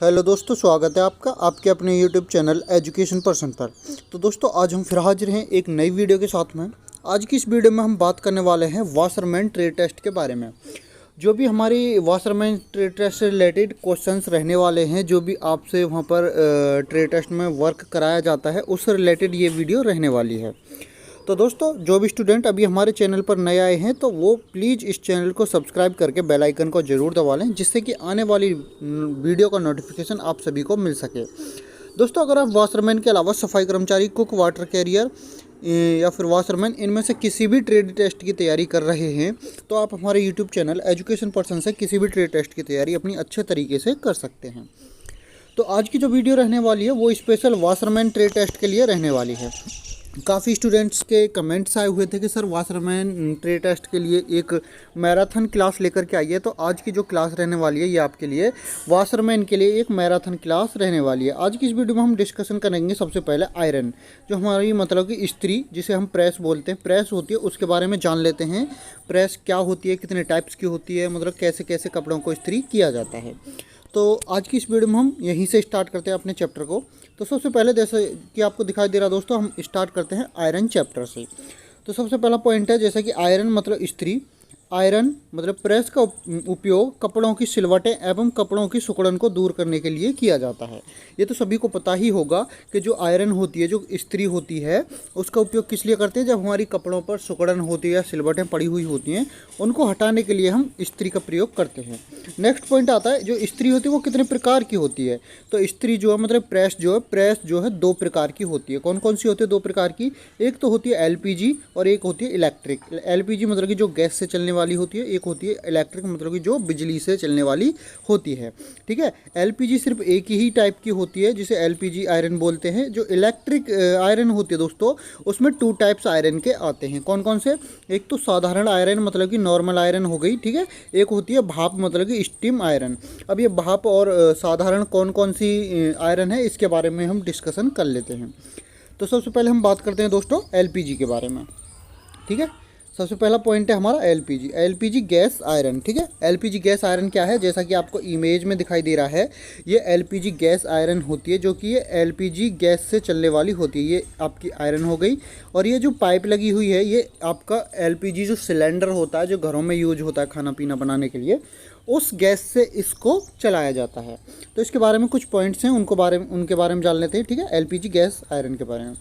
Hello दोस्तों, स्वागत है आपका आपके अपने यूट्यूब चैनल एजुकेशन पर्सन पर। तो दोस्तों, आज हम फिर हाजिर हैं एक नई वीडियो के साथ में। आज की इस वीडियो में हम बात करने वाले हैं वाशरमैन ट्रेड टेस्ट के बारे में। जो भी हमारी वाशरमैन ट्रेड टेस्ट से रिलेटेड क्वेश्चंस रहने वाले हैं, जो भी आपसे वहां पर ट्रेड टेस्ट में वर्क कराया जाता है, उससे रिलेटेड ये वीडियो रहने वाली है। तो दोस्तों, जो भी स्टूडेंट अभी हमारे चैनल पर नए आए हैं तो वो प्लीज़ इस चैनल को सब्सक्राइब करके बेल आइकन को ज़रूर दबा लें, जिससे कि आने वाली वीडियो का नोटिफिकेशन आप सभी को मिल सके। दोस्तों, अगर आप वाशरमैन के अलावा सफाई कर्मचारी, कुक, वाटर कैरियर या फिर वाशरमैन, इनमें से किसी भी ट्रेड टेस्ट की तैयारी कर रहे हैं तो आप हमारे यूट्यूब चैनल एजुकेशन पर्सन से किसी भी ट्रेड टेस्ट की तैयारी अपनी अच्छे तरीके से कर सकते हैं। तो आज की जो वीडियो रहने वाली है वो स्पेशल वाशरमैन ट्रेड टेस्ट के लिए रहने वाली है। काफ़ी स्टूडेंट्स के कमेंट्स आए हुए थे कि सर वाशरमैन ट्रेड टेस्ट के लिए एक मैराथन क्लास लेकर के आइए। तो आज की जो क्लास रहने वाली है ये आपके लिए वाशरमैन के लिए एक मैराथन क्लास रहने वाली है। आज की इस वीडियो में हम डिस्कशन करेंगे सबसे पहले आयरन, जो हमारी मतलब कि स्त्री, जिसे हम प्रेस बोलते हैं, प्रेस होती है, उसके बारे में जान लेते हैं। प्रेस क्या होती है, कितने टाइप्स की होती है, मतलब कैसे कैसे कपड़ों को इस्त्री किया जाता है। तो आज की इस वीडियो में हम यहीं से स्टार्ट करते हैं अपने चैप्टर को। तो सबसे पहले, जैसे कि आपको दिखाई दे रहा दोस्तों, हम स्टार्ट करते हैं आयरन चैप्टर से। तो सबसे पहला पॉइंट है, जैसा कि आयरन मतलब इस्त्री, आयरन मतलब प्रेस का उपयोग कपड़ों की सिलवटें एवं कपड़ों की सिकुड़न को दूर करने के लिए किया जाता है। ये तो सभी को पता ही होगा कि जो आयरन होती है, जो इस्त्री होती है, उसका उपयोग किस लिए करते हैं? जब हमारी कपड़ों पर सिकुड़न होती है या सिलवटें पड़ी हुई होती हैं, उनको हटाने के लिए हम इस्त्री का प्रयोग करते हैं। नेक्स्ट पॉइंट आता है, जो इस्त्री होती है वो कितने प्रकार की होती है? तो इस्त्री जो है मतलब प्रेस जो है दो प्रकार की होती है। कौन कौन सी होती है? दो प्रकार की। एक तो होती है एलपीजी और एक होती है इलेक्ट्रिक। एलपीजी मतलब कि जो गैस से चलने वाली होती है, एक होती है इलेक्ट्रिक मतलब कि जो बिजली से चलने वाली होती है। ठीक है, एलपीजी सिर्फ एक ही टाइप की होती है जिसे एलपीजी आयरन बोलते हैं। जो इलेक्ट्रिक आयरन होती है दोस्तों, उसमें टू टाइप्स आयरन के आते हैं। कौन कौन से? एक तो साधारण आयरन मतलब कि नॉर्मल आयरन हो गई, ठीक है। एक होती है भाप मतलब कि स्टीम आयरन। अब ये भाप और साधारण कौन कौन सी आयरन है, इसके बारे में हम डिस्कशन कर लेते हैं। तो सबसे पहले हम बात करते हैं दोस्तों एलपीजी के बारे में। ठीक है, सबसे पहला पॉइंट है हमारा एलपीजी, एलपीजी गैस आयरन। ठीक है, एलपीजी गैस आयरन क्या है? जैसा कि आपको इमेज में दिखाई दे रहा है, ये एलपीजी गैस आयरन होती है, जो कि ये एलपीजी गैस से चलने वाली होती है। ये आपकी आयरन हो गई। और ये जो पाइप लगी हुई है, ये आपका एलपीजी जो सिलेंडर होता है, जो घरों में यूज होता है खाना पीना बनाने के लिए, उस गैस से इसको चलाया जाता है। तो इसके बारे में कुछ पॉइंट्स हैं, उनके बारे में जान लेते हैं। ठीक है, एलपीजी गैस आयरन के बारे में।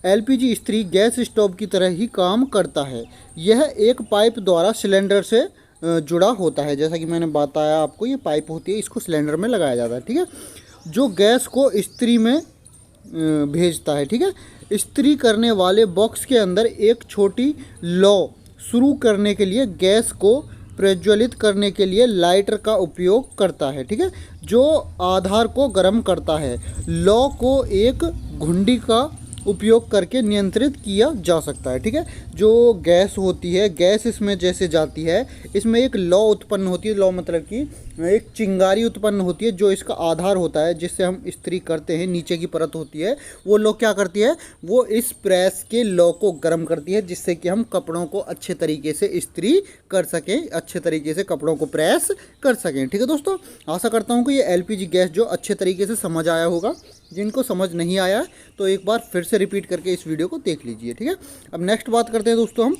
एलपीजी इस्त्री गैस स्टोव की तरह ही काम करता है। यह एक पाइप द्वारा सिलेंडर से जुड़ा होता है। जैसा कि मैंने बताया आपको, ये पाइप होती है, इसको सिलेंडर में लगाया जाता है। ठीक है, जो गैस को इस्त्री में भेजता है। ठीक है, इस्त्री करने वाले बॉक्स के अंदर एक छोटी लौ शुरू करने के लिए गैस को प्रज्वलित करने के लिए लाइटर का उपयोग करता है। ठीक है, जो आधार को गर्म करता है। लौ को एक घुंडी का उपयोग करके नियंत्रित किया जा सकता है। ठीक है, जो गैस होती है, गैस इसमें जैसे जाती है, इसमें एक लौ उत्पन्न होती है। लौ मतलब कि एक चिंगारी उत्पन्न होती है, जो इसका आधार होता है, जिससे हम इस्त्री करते हैं। नीचे की परत होती है, वो लौ क्या करती है? वो इस प्रेस के लौ को गर्म करती है, जिससे कि हम कपड़ों को अच्छे तरीके से इस्त्री कर सकें, अच्छे तरीके से कपड़ों को प्रेस कर सकें। ठीक है दोस्तों, आशा करता हूँ कि ये एलपीजी गैस जो अच्छे तरीके से समझ आया होगा। जिनको समझ नहीं आया तो एक बार फिर से रिपीट करके इस वीडियो को देख लीजिए। ठीक है, अब नेक्स्ट बात करते हैं दोस्तों हम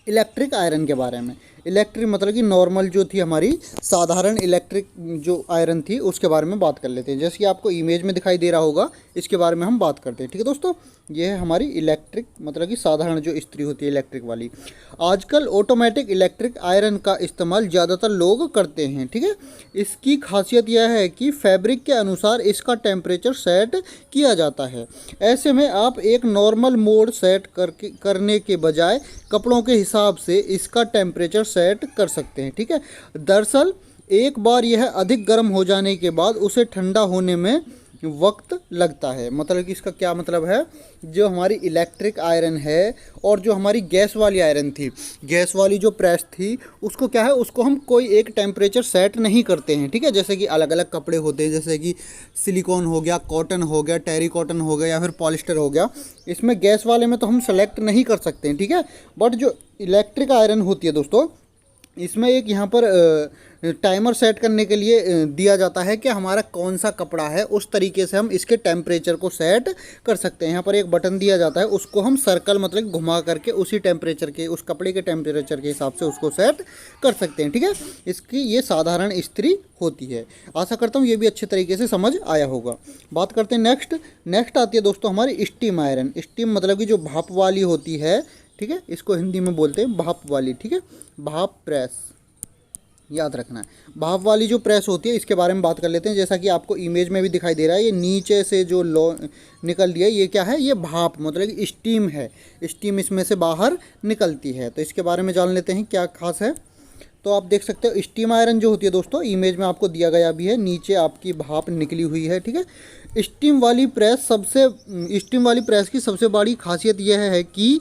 इलेक्ट्रिक आयरन के बारे में। इलेक्ट्रिक मतलब कि नॉर्मल जो थी हमारी साधारण इलेक्ट्रिक जो आयरन थी, उसके बारे में बात कर लेते हैं। जैसे कि आपको इमेज में दिखाई दे रहा होगा, इसके बारे में हम बात करते हैं। ठीक है दोस्तों, ये है हमारी इलेक्ट्रिक मतलब कि साधारण जो इस्त्री होती है इलेक्ट्रिक वाली। आजकल ऑटोमेटिक इलेक्ट्रिक आयरन का इस्तेमाल ज़्यादातर लोग करते हैं। ठीक है, इसकी खासियत यह है कि फैब्रिक के अनुसार इसका टेम्परेचर सेट किया जाता है। ऐसे में आप एक नॉर्मल मोड सेट करने के बजाय कपड़ों के हिसाब से इसका टेम्परेचर सेट कर सकते हैं। ठीक है, दरअसल एक बार यह अधिक गर्म हो जाने के बाद उसे ठंडा होने में वक्त लगता है। मतलब कि इसका क्या मतलब है? जो हमारी इलेक्ट्रिक आयरन है और जो हमारी गैस वाली आयरन थी, गैस वाली जो प्रेस थी, उसको क्या है, उसको हम कोई एक टेम्परेचर सेट नहीं करते हैं। ठीक है, जैसे कि अलग अलग कपड़े होते हैं, जैसे कि सिलिकॉन हो गया, कॉटन हो गया, टेरी कॉटन हो गया या फिर पॉलिस्टर हो गया। इसमें गैस वाले में तो हम सेलेक्ट नहीं कर सकते हैं। ठीक है, बट जो इलेक्ट्रिक आयरन होती है दोस्तों, इसमें एक यहाँ पर टाइमर सेट करने के लिए दिया जाता है कि हमारा कौन सा कपड़ा है, उस तरीके से हम इसके टेम्परेचर को सेट कर सकते हैं। यहाँ पर एक बटन दिया जाता है, उसको हम सर्कल मतलब घुमा करके उसी टेम्परेचर के, उस कपड़े के टेम्परेचर के हिसाब से उसको सेट कर सकते हैं। ठीक है, इसकी ये साधारण इस्त्री होती है। आशा करता हूँ ये भी अच्छे तरीके से समझ आया होगा। बात करते हैं नेक्स्ट आती है दोस्तों हमारी स्टीम आयरन। स्टीम मतलब कि जो भाप वाली होती है, ठीक है, इसको हिंदी में बोलते हैं भाप वाली। ठीक है, भाप प्रेस याद रखना है। भाप वाली जो प्रेस होती है इसके बारे में बात कर लेते हैं। जैसा कि आपको इमेज में भी दिखाई दे रहा है, ये नीचे से जो निकल रही है ये क्या है, ये भाप मतलब कि स्टीम है। स्टीम इसमें से बाहर निकलती है, तो इसके बारे में जान लेते हैं क्या खास है। तो आप देख सकते हो स्टीम आयरन जो होती है दोस्तों, इमेज में आपको दिया गया भी है, नीचे आपकी भाप निकली हुई है। ठीक है, स्टीम वाली प्रेस की सबसे बड़ी खासियत यह है कि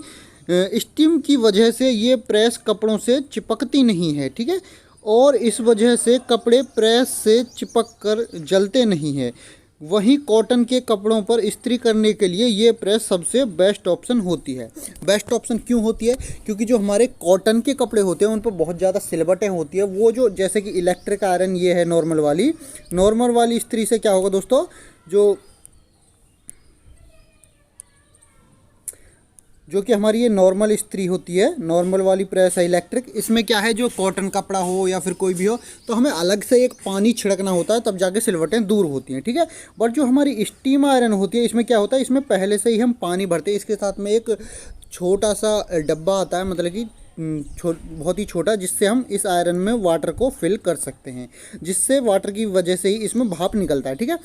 स्टीम की वजह से ये प्रेस कपड़ों से चिपकती नहीं है। ठीक है, और इस वजह से कपड़े प्रेस से चिपक कर जलते नहीं हैं। वहीं कॉटन के कपड़ों पर इस्त्री करने के लिए ये प्रेस सबसे बेस्ट ऑप्शन होती है। बेस्ट ऑप्शन क्यों होती है? क्योंकि जो हमारे कॉटन के कपड़े होते हैं उन पर बहुत ज़्यादा सिलवटें होती है। वो जो जैसे कि इलेक्ट्रिक आयरन ये है नॉर्मल वाली इस्त्री से क्या होगा दोस्तों, जो कि हमारी ये नॉर्मल इस्त्री होती है, नॉर्मल वाली प्रेस है इलेक्ट्रिक, इसमें क्या है, जो कॉटन कपड़ा हो या फिर कोई भी हो तो हमें अलग से एक पानी छिड़कना होता है, तब जाके सिलवटें दूर होती हैं। ठीक है, बट जो हमारी स्टीम आयरन होती है इसमें क्या होता है, इसमें पहले से ही हम पानी भरते हैं। इसके साथ में एक छोटा सा डब्बा आता है, मतलब कि बहुत ही छोटा, जिससे हम इस आयरन में वाटर को फिल कर सकते हैं, जिससे वाटर की वजह से ही इसमें भाप निकलता है। ठीक है,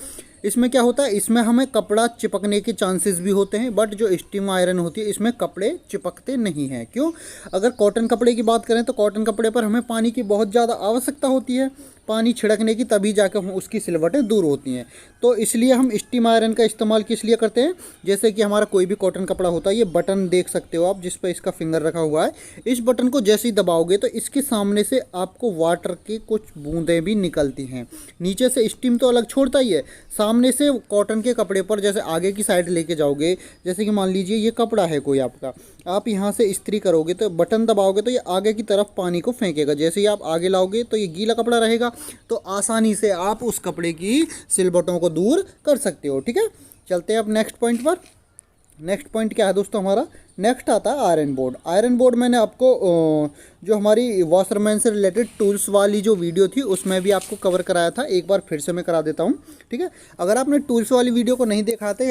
इसमें क्या होता है, इसमें हमें कपड़ा चिपकने के चांसेस भी होते हैं, बट जो स्टीम आयरन होती है इसमें कपड़े चिपकते नहीं हैं। क्यों? अगर कॉटन कपड़े की बात करें तो कॉटन कपड़े पर हमें पानी की बहुत ज़्यादा आवश्यकता होती है, पानी छिड़कने की, तभी जाकर उसकी सिलवटें दूर होती हैं। तो इसलिए हम स्टीम आयरन का इस्तेमाल किस लिए करते हैं, जैसे कि हमारा कोई भी कॉटन कपड़ा होता है, ये बटन देख सकते हो आप जिस पर इसका फिंगर रखा हुआ है, इस बटन को जैसे ही दबाओगे तो इसके सामने से आपको वाटर की कुछ बूंदें भी निकलती हैं। नीचे से स्टीम तो अलग छोड़ता ही है, सामने से कॉटन के कपड़े पर जैसे आगे की साइड लेके जाओगे, जैसे कि मान लीजिए ये कपड़ा है कोई आपका, आप यहाँ से इस्त्री करोगे तो बटन दबाओगे तो ये आगे की तरफ पानी को फेंकेगा। जैसे ही आप आगे लाओगे तो ये गीला कपड़ा रहेगा, तो आसानी से आप उस कपड़े की सिलवटों को दूर कर सकते हो। ठीक है, चलते हैं अब नेक्स्ट पॉइंट पर। नेक्स्ट पॉइंट क्या है दोस्तों हमारा, नेक्स्ट आता है आयरन बोर्ड। आयरन बोर्ड मैंने आपको जो हमारी वॉशरमैन से रिलेटेड टूल्स वाली जो वीडियो थी उसमें भी आपको कवर कराया था, एक बार फिर से मैं करा देता हूँ। ठीक है, अगर आपने टूल्स वाली वीडियो को नहीं देखा थे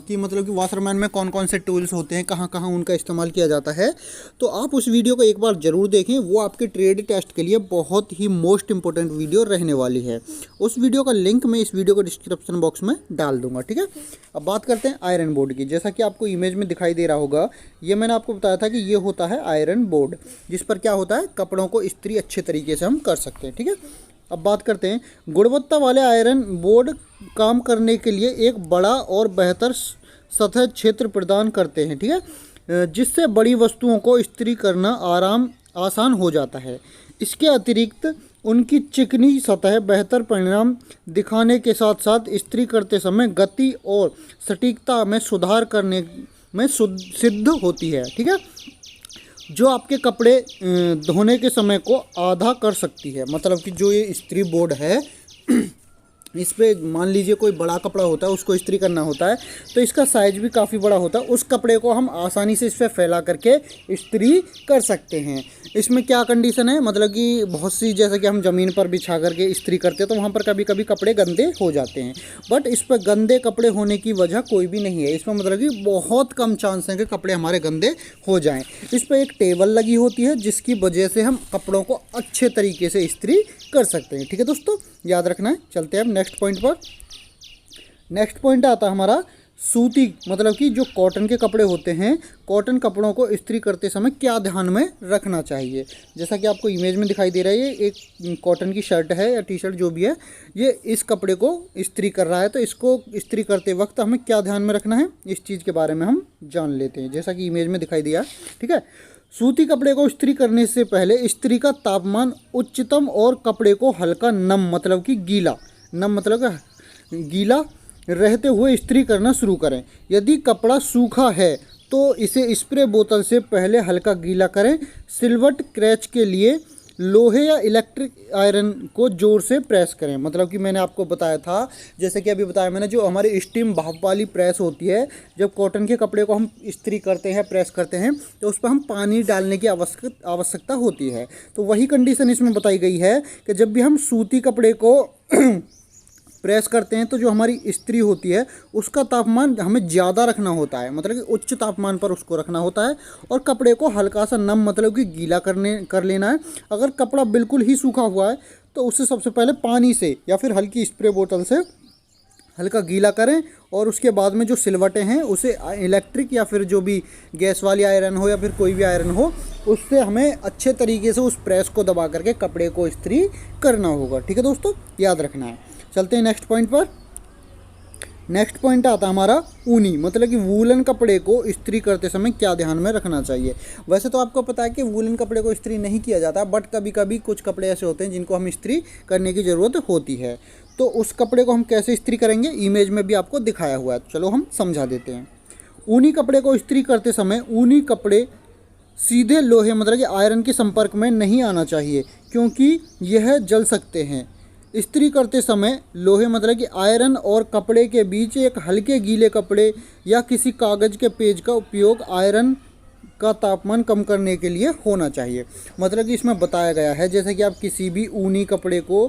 कि मतलब कि वॉशरमैन में कौन कौन से टूल्स होते हैं, कहाँ कहाँ उनका इस्तेमाल किया जाता है, तो आप उस वीडियो को एक बार ज़रूर देखें। वो आपके ट्रेड टेस्ट के लिए बहुत ही मोस्ट इंपॉर्टेंट वीडियो रहने वाली है। उस वीडियो का लिंक मैं इस वीडियो को डिस्क्रिप्शन बॉक्स में डाल दूंगा। ठीक है, अब बात करते हैं आयरन बोर्ड की। जैसा कि आपको इमेज में दिखाई दे रहा होगा, ये मैंने आपको बताया था कि ये होता है आयरन बोर्ड, जिस पर क्या होता है, कपड़ों को इस्त्री अच्छे तरीके से हम कर सकते हैं। ठीक है, अब बात करते हैं गुणवत्ता वाले आयरन बोर्ड काम करने के लिए एक बड़ा और बेहतर सतह क्षेत्र प्रदान करते हैं। ठीक है, जिससे बड़ी वस्तुओं को इस्त्री करना आसान हो जाता है। इसके अतिरिक्त उनकी चिकनी सतह बेहतर परिणाम दिखाने के साथ साथ इस्त्री करते समय गति और सटीकता में सुधार करने में सिद्ध होती है। ठीक है, जो आपके कपड़े धोने के समय को आधा कर सकती है। मतलब कि जो ये इस्त्री बोर्ड है इस पे मान लीजिए कोई बड़ा कपड़ा होता है, उसको इस्त्री करना होता है, तो इसका साइज भी काफ़ी बड़ा होता है। उस कपड़े को हम आसानी से इस पर फैला करके इस्त्री कर सकते हैं। इसमें क्या कंडीशन है, मतलब कि बहुत सी, जैसे कि हम ज़मीन पर बिछा करके इस्त्री करते हैं तो वहाँ पर कभी कभी कपड़े गंदे हो जाते हैं, बट इस पर गंदे कपड़े होने की वजह कोई भी नहीं है। इसमें मतलब कि बहुत कम चांस है कि कपड़े हमारे गंदे हो जाएं। इस पर एक टेबल लगी होती है जिसकी वजह से हम कपड़ों को अच्छे तरीके से इस्त्री कर सकते हैं। ठीक है दोस्तों, याद रखना है। चलते हैं अब नेक्स्ट पॉइंट पर। नेक्स्ट पॉइंट आता है हमारा सूती, मतलब कि जो कॉटन के कपड़े होते हैं, कॉटन कपड़ों को इस्त्री करते समय क्या ध्यान में रखना चाहिए। जैसा कि आपको इमेज में दिखाई दे रहा है, ये एक कॉटन की शर्ट है या टी शर्ट जो भी है, ये इस कपड़े को इस्त्री कर रहा है, तो इसको इस्त्री करते वक्त हमें क्या ध्यान में रखना है, इस चीज़ के बारे में हम जान लेते हैं। जैसा कि इमेज में दिखाई दिया, ठीक है, सूती कपड़े को इस्त्री करने से पहले इस्त्री का तापमान उच्चतम और कपड़े को हल्का नम, मतलब कि गीला, नम मतलब गीला रहते हुए इस्त्री करना शुरू करें। यदि कपड़ा सूखा है तो इसे स्प्रे बोतल से पहले हल्का गीला करें। सिलवट क्रैच के लिए लोहे या इलेक्ट्रिक आयरन को ज़ोर से प्रेस करें। मतलब कि मैंने आपको बताया था, जैसे कि अभी बताया मैंने, जो हमारी स्टीम भाप वाली प्रेस होती है, जब कॉटन के कपड़े को हम इस्त्री करते हैं, प्रेस करते हैं, तो उस पर हम पानी डालने की आवश्यकता होती है। तो वही कंडीशन इसमें बताई गई है कि जब भी हम सूती कपड़े को प्रेस करते हैं तो जो हमारी इस्त्री होती है उसका तापमान हमें ज़्यादा रखना होता है, मतलब कि उच्च तापमान पर उसको रखना होता है, और कपड़े को हल्का सा नम, मतलब कि गीला कर लेना है। अगर कपड़ा बिल्कुल ही सूखा हुआ है तो उसे सबसे पहले पानी से या फिर हल्की स्प्रे बोतल से हल्का गीला करें, और उसके बाद में जो सिलवटें हैं उसे इलेक्ट्रिक या फिर जो भी गैस वाली आयरन हो या फिर कोई भी आयरन हो, उससे हमें अच्छे तरीके से उस प्रेस को दबा करके कपड़े को इस्त्री करना होगा। ठीक है दोस्तों, याद रखना है। चलते हैं नेक्स्ट पॉइंट पर। नेक्स्ट पॉइंट आता है हमारा ऊनी, मतलब कि वूलन कपड़े को इस्त्री करते समय क्या ध्यान में रखना चाहिए। वैसे तो आपको पता है कि वूलन कपड़े को इस्त्री नहीं किया जाता, बट कभी कभी कुछ कपड़े ऐसे होते हैं जिनको हम इस्त्री करने की ज़रूरत होती है। तो उस कपड़े को हम कैसे इस्त्री करेंगे, इमेज में भी आपको दिखाया हुआ है, चलो हम समझा देते हैं। ऊनी कपड़े को इस्त्री करते समय ऊनी कपड़े सीधे लोहे, मतलब कि आयरन के संपर्क में नहीं आना चाहिए, क्योंकि यह जल सकते हैं। इस्त्री करते समय लोहे, मतलब कि आयरन और कपड़े के बीच एक हल्के गीले कपड़े या किसी कागज़ के पेज का उपयोग आयरन का तापमान कम करने के लिए होना चाहिए। मतलब कि इसमें बताया गया है, जैसे कि आप किसी भी ऊनी कपड़े को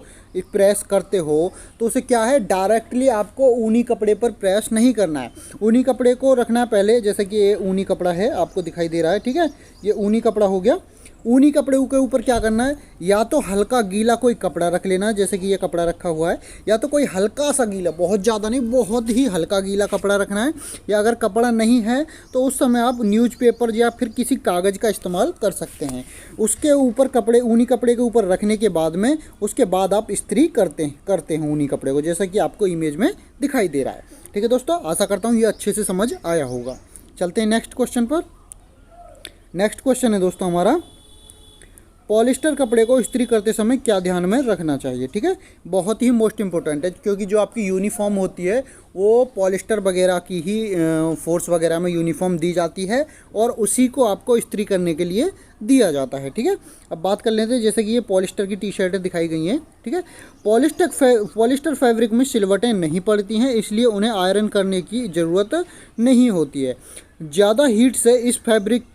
प्रेस करते हो तो उसे क्या है, डायरेक्टली आपको ऊनी कपड़े पर प्रेस नहीं करना है। ऊनी कपड़े को रखना है पहले, जैसे कि ये ऊनी कपड़ा है, आपको दिखाई दे रहा है, ठीक है, ये ऊनी कपड़ा हो गया। ऊनी कपड़े के ऊपर क्या करना है, या तो हल्का गीला कोई कपड़ा रख लेना, जैसे कि ये कपड़ा रखा हुआ है, या तो कोई हल्का सा गीला, बहुत ज़्यादा नहीं, बहुत ही हल्का गीला कपड़ा रखना है। या अगर कपड़ा नहीं है तो उस समय आप न्यूज़पेपर या फिर किसी कागज़ का इस्तेमाल कर सकते हैं। उसके ऊपर कपड़े, ऊनी कपड़े के ऊपर रखने के बाद में, उसके बाद आप इस्त्री करते हैं ऊनी कपड़े को, जैसा कि आपको इमेज में दिखाई दे रहा है। ठीक है दोस्तों, आशा करता हूँ ये अच्छे से समझ आया होगा। चलते हैं नेक्स्ट क्वेश्चन पर। नेक्स्ट क्वेश्चन है दोस्तों हमारा, पॉलिस्टर कपड़े को इस्त्री करते समय क्या ध्यान में रखना चाहिए। ठीक है, बहुत ही मोस्ट इंपॉर्टेंट है, क्योंकि जो आपकी यूनिफॉर्म होती है वो पॉलिस्टर वगैरह की ही फोर्स वगैरह में यूनिफॉर्म दी जाती है, और उसी को आपको इस्त्री करने के लिए दिया जाता है। ठीक है, अब बात कर लेते हैं, जैसे कि ये पॉलिस्टर की टी शर्टें दिखाई गई हैं। ठीक है, पॉलिस्टर फैब्रिक में सिलवटें नहीं पड़ती हैं, इसलिए उन्हें आयरन करने की ज़रूरत नहीं होती है। ज़्यादा हीट से इस फैब्रिक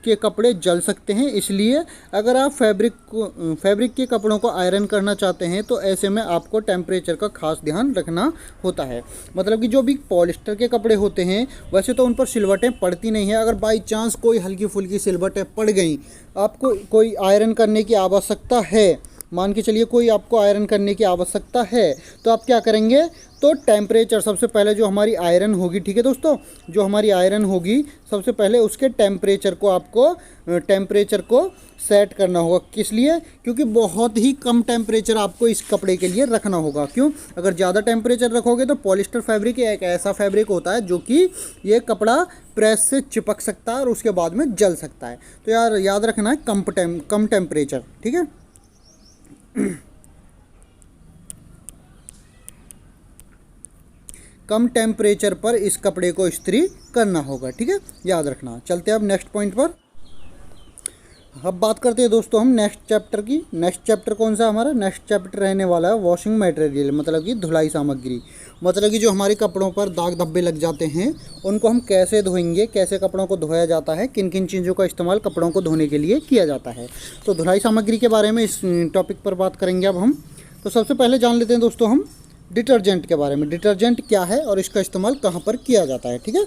के कपड़े जल सकते हैं, इसलिए अगर आप फैब्रिक के कपड़ों को आयरन करना चाहते हैं तो ऐसे में आपको टेम्परेचर का खास ध्यान रखना होता है। मतलब कि जो भी पॉलिस्टर के कपड़े होते हैं वैसे तो उन पर सिलवटें पड़ती नहीं है, अगर बाई चांस कोई हल्की फुल्की सिलवटें पड़ गई, आपको कोई आयरन करने की आवश्यकता है, मान के चलिए कोई आपको आयरन करने की आवश्यकता है, तो आप क्या करेंगे, तो टेम्परेचर सबसे पहले जो हमारी आयरन होगी, ठीक है दोस्तों, जो हमारी आयरन होगी सबसे पहले उसके टेम्परेचर को सेट करना होगा। किस लिए, क्योंकि बहुत ही कम टेम्परेचर आपको इस कपड़े के लिए रखना होगा। क्यों, अगर ज़्यादा टेम्परेचर रखोगे तो पॉलिस्टर फैब्रिक एक ऐसा फैब्रिक होता है जो कि ये कपड़ा प्रेस से चिपक सकता है और उसके बाद में जल सकता है। तो यार याद रखना है कम टेम्परेचर। ठीक है, कम टेम्परेचर पर इस कपड़े को इस्त्री करना होगा। ठीक है, याद रखना। चलते हैं अब नेक्स्ट पॉइंट पर। अब बात करते हैं दोस्तों हम नेक्स्ट चैप्टर की। नेक्स्ट चैप्टर कौन सा हमारा, नेक्स्ट चैप्टर रहने वाला है वॉशिंग मटेरियल, मतलब कि धुलाई सामग्री। मतलब कि जो हमारे कपड़ों पर दाग धब्बे लग जाते हैं उनको हम कैसे धोएंगे, कैसे कपड़ों को धोया जाता है, किन किन चीज़ों का इस्तेमाल कपड़ों को धोने के लिए किया जाता है। तो धुलाई सामग्री के बारे में इस टॉपिक पर बात करेंगे अब हम। तो सबसे पहले जान लेते हैं दोस्तों हम डिटर्जेंट के बारे में। डिटर्जेंट क्या है और इसका इस्तेमाल कहाँ पर किया जाता है। ठीक है,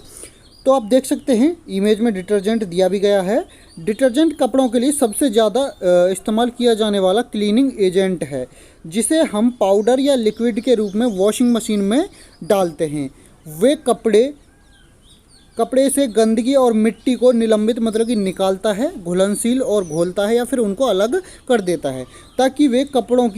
तो आप देख सकते हैं इमेज में डिटर्जेंट दिया भी गया है। डिटर्जेंट कपड़ों के लिए सबसे ज़्यादा इस्तेमाल किया जाने वाला क्लीनिंग एजेंट है, जिसे हम पाउडर या लिक्विड के रूप में वॉशिंग मशीन में डालते हैं। वे कपड़े से गंदगी और मिट्टी को निलंबित, मतलब कि निकालता है, घुलनशील और घोलता है या फिर उनको अलग कर देता है, ताकि वे कपड़ों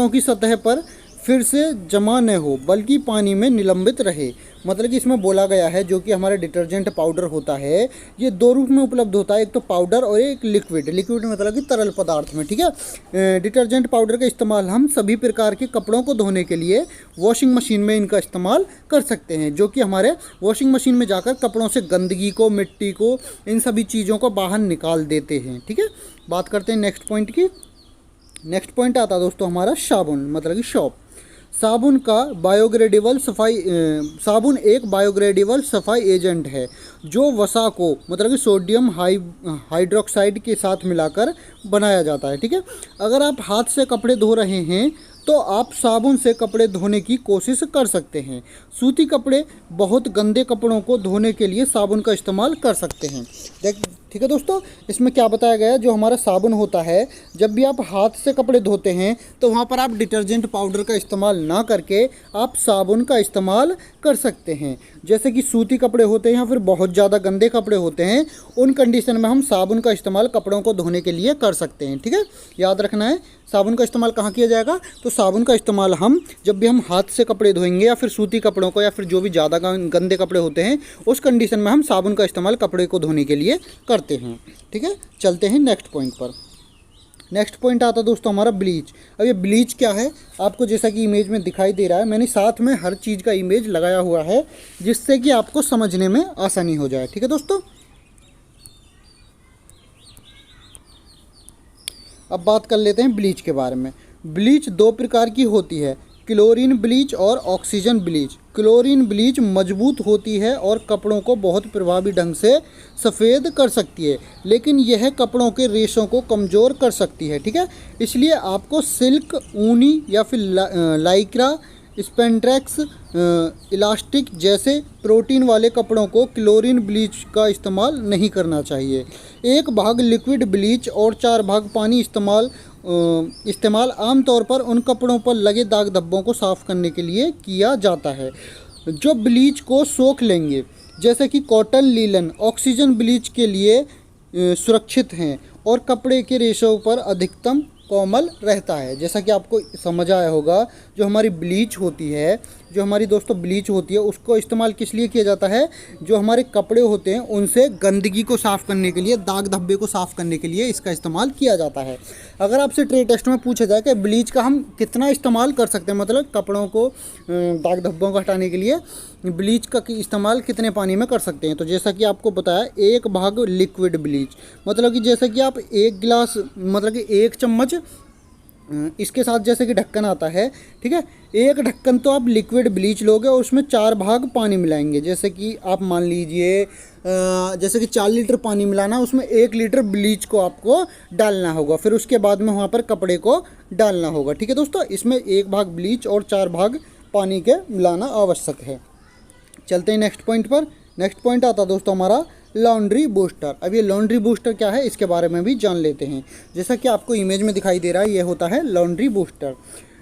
की सतह पर फिर से जमा न हो बल्कि पानी में निलंबित रहे। मतलब कि इसमें बोला गया है जो कि हमारा डिटर्जेंट पाउडर होता है ये दो रूप में उपलब्ध होता है, एक तो पाउडर और एक लिक्विड। लिक्विड मतलब कि तरल पदार्थ में, ठीक है। डिटर्जेंट पाउडर का इस्तेमाल हम सभी प्रकार के कपड़ों को धोने के लिए वॉशिंग मशीन में इनका इस्तेमाल कर सकते हैं, जो कि हमारे वॉशिंग मशीन में जाकर कपड़ों से गंदगी को, मिट्टी को, इन सभी चीज़ों को बाहर निकाल देते हैं, ठीक है। बात करते हैं नेक्स्ट पॉइंट की। नेक्स्ट पॉइंट आता है दोस्तों हमारा साबुन, मतलब कि सोप। साबुन एक बायोग्रेडेबल सफाई एजेंट है जो वसा को, मतलब कि सोडियम हाइड्रोक्साइड के साथ मिलाकर बनाया जाता है, ठीक है। अगर आप हाथ से कपड़े धो रहे हैं तो आप साबुन से कपड़े धोने की कोशिश कर सकते हैं। सूती कपड़े बहुत गंदे कपड़ों को धोने के लिए साबुन का इस्तेमाल कर सकते हैं। ठीक है दोस्तों, इसमें क्या बताया गया है, जो हमारा साबुन होता है जब भी आप हाथ से कपड़े धोते हैं तो वहाँ पर आप डिटर्जेंट पाउडर का इस्तेमाल ना करके आप साबुन का इस्तेमाल कर सकते हैं। जैसे कि सूती कपड़े होते हैं या फिर बहुत ज़्यादा गंदे कपड़े होते हैं, उन कंडीशन में हम साबुन का इस्तेमाल कपड़ों को धोने के लिए कर सकते हैं, ठीक है। याद रखना है साबुन का इस्तेमाल कहाँ किया जाएगा, तो साबुन का इस्तेमाल हम जब भी हम हाथ से कपड़े धोएंगे या फिर सूती कपड़ों को या फिर जो भी ज़्यादा गंदे कपड़े होते हैं उस कंडीशन में हम साबुन का इस्तेमाल कपड़े को धोने के लिए करते हैं, ठीक है। चलते हैं नेक्स्ट पॉइंट पर। नेक्स्ट पॉइंट आता है दोस्तों हमारा ब्लीच। अब ये ब्लीच क्या है, आपको जैसा कि इमेज में दिखाई दे रहा है, मैंने साथ में हर चीज़ का इमेज लगाया हुआ है जिससे कि आपको समझने में आसानी हो जाए, ठीक है दोस्तों। अब बात कर लेते हैं ब्लीच के बारे में। ब्लीच दो प्रकार की होती है, क्लोरीन ब्लीच और ऑक्सीजन ब्लीच। क्लोरीन ब्लीच मजबूत होती है और कपड़ों को बहुत प्रभावी ढंग से सफ़ेद कर सकती है, लेकिन यह कपड़ों के रेशों को कमज़ोर कर सकती है, ठीक है। इसलिए आपको सिल्क, ऊनी या फिर लाइक्रा, स्पेंड्रेक्स, इलास्टिक जैसे प्रोटीन वाले कपड़ों को क्लोरीन ब्लीच का इस्तेमाल नहीं करना चाहिए। 1 भाग लिक्विड ब्लीच और 4 भाग पानी इस्तेमाल आमतौर पर उन कपड़ों पर लगे दाग धब्बों को साफ़ करने के लिए किया जाता है जो ब्लीच को सोख लेंगे, जैसे कि कॉटन, लीलन। ऑक्सीजन ब्लीच के लिए सुरक्षित हैं और कपड़े के रेशों पर अधिकतम कोमल रहता है। जैसा कि आपको समझ आया होगा, जो हमारी ब्लीच होती है, जो हमारी दोस्तों ब्लीच होती है, उसको इस्तेमाल किस लिए किया जाता है, जो हमारे कपड़े होते हैं उनसे गंदगी को साफ़ करने के लिए, दाग धब्बे को साफ़ करने के लिए इसका इस्तेमाल किया जाता है। अगर आपसे ट्रेड टेस्ट में पूछा जाए कि ब्लीच का हम कितना इस्तेमाल कर सकते हैं, मतलब कपड़ों को दाग धब्बों को हटाने के लिए ब्लीच का इस्तेमाल कितने पानी में कर सकते हैं, तो जैसा कि आपको बताया 1 भाग लिक्विड ब्लीच, मतलब कि जैसे कि आप 1 गिलास, मतलब कि 1 चम्मच, इसके साथ जैसे कि ढक्कन आता है, ठीक है, 1 ढक्कन तो आप लिक्विड ब्लीच लोगे और उसमें 4 भाग पानी मिलाएंगे। जैसे कि आप मान लीजिए जैसे कि 4 लीटर पानी मिलाना, उसमें 1 लीटर ब्लीच को आपको डालना होगा, फिर उसके बाद में वहाँ पर कपड़े को डालना होगा, ठीक है दोस्तों। इसमें 1 भाग ब्लीच और 4 भाग पानी के मिलाना आवश्यक है। चलते हैं नेक्स्ट पॉइंट पर। नेक्स्ट पॉइंट आता है दोस्तों हमारा लॉन्ड्री बूस्टर। अब ये लॉन्ड्री बूस्टर क्या है, इसके बारे में भी जान लेते हैं। जैसा कि आपको इमेज में दिखाई दे रहा है, ये होता है लॉन्ड्री बूस्टर।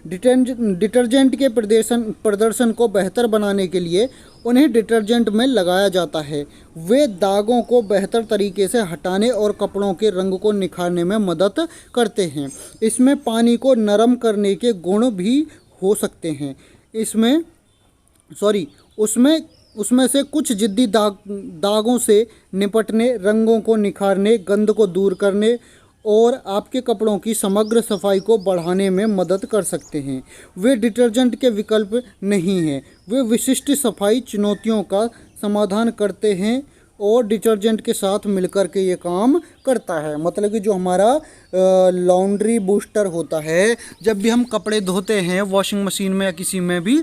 डिटर्जेंट के प्रदर्शन को बेहतर बनाने के लिए उन्हें डिटर्जेंट में लगाया जाता है। वे दागों को बेहतर तरीके से हटाने और कपड़ों के रंग को निखारने में मदद करते हैं। इसमें पानी को नरम करने के गुण भी हो सकते हैं। उसमें से कुछ जिद्दी दागों से निपटने, रंगों को निखारने, गंध को दूर करने और आपके कपड़ों की समग्र सफाई को बढ़ाने में मदद कर सकते हैं। वे डिटर्जेंट के विकल्प नहीं हैं, वे विशिष्ट सफाई चुनौतियों का समाधान करते हैं और डिटर्जेंट के साथ मिलकर के ये काम करता है। मतलब कि जो हमारा लॉन्ड्री बूस्टर होता है, जब भी हम कपड़े धोते हैं वॉशिंग मशीन में या किसी में भी,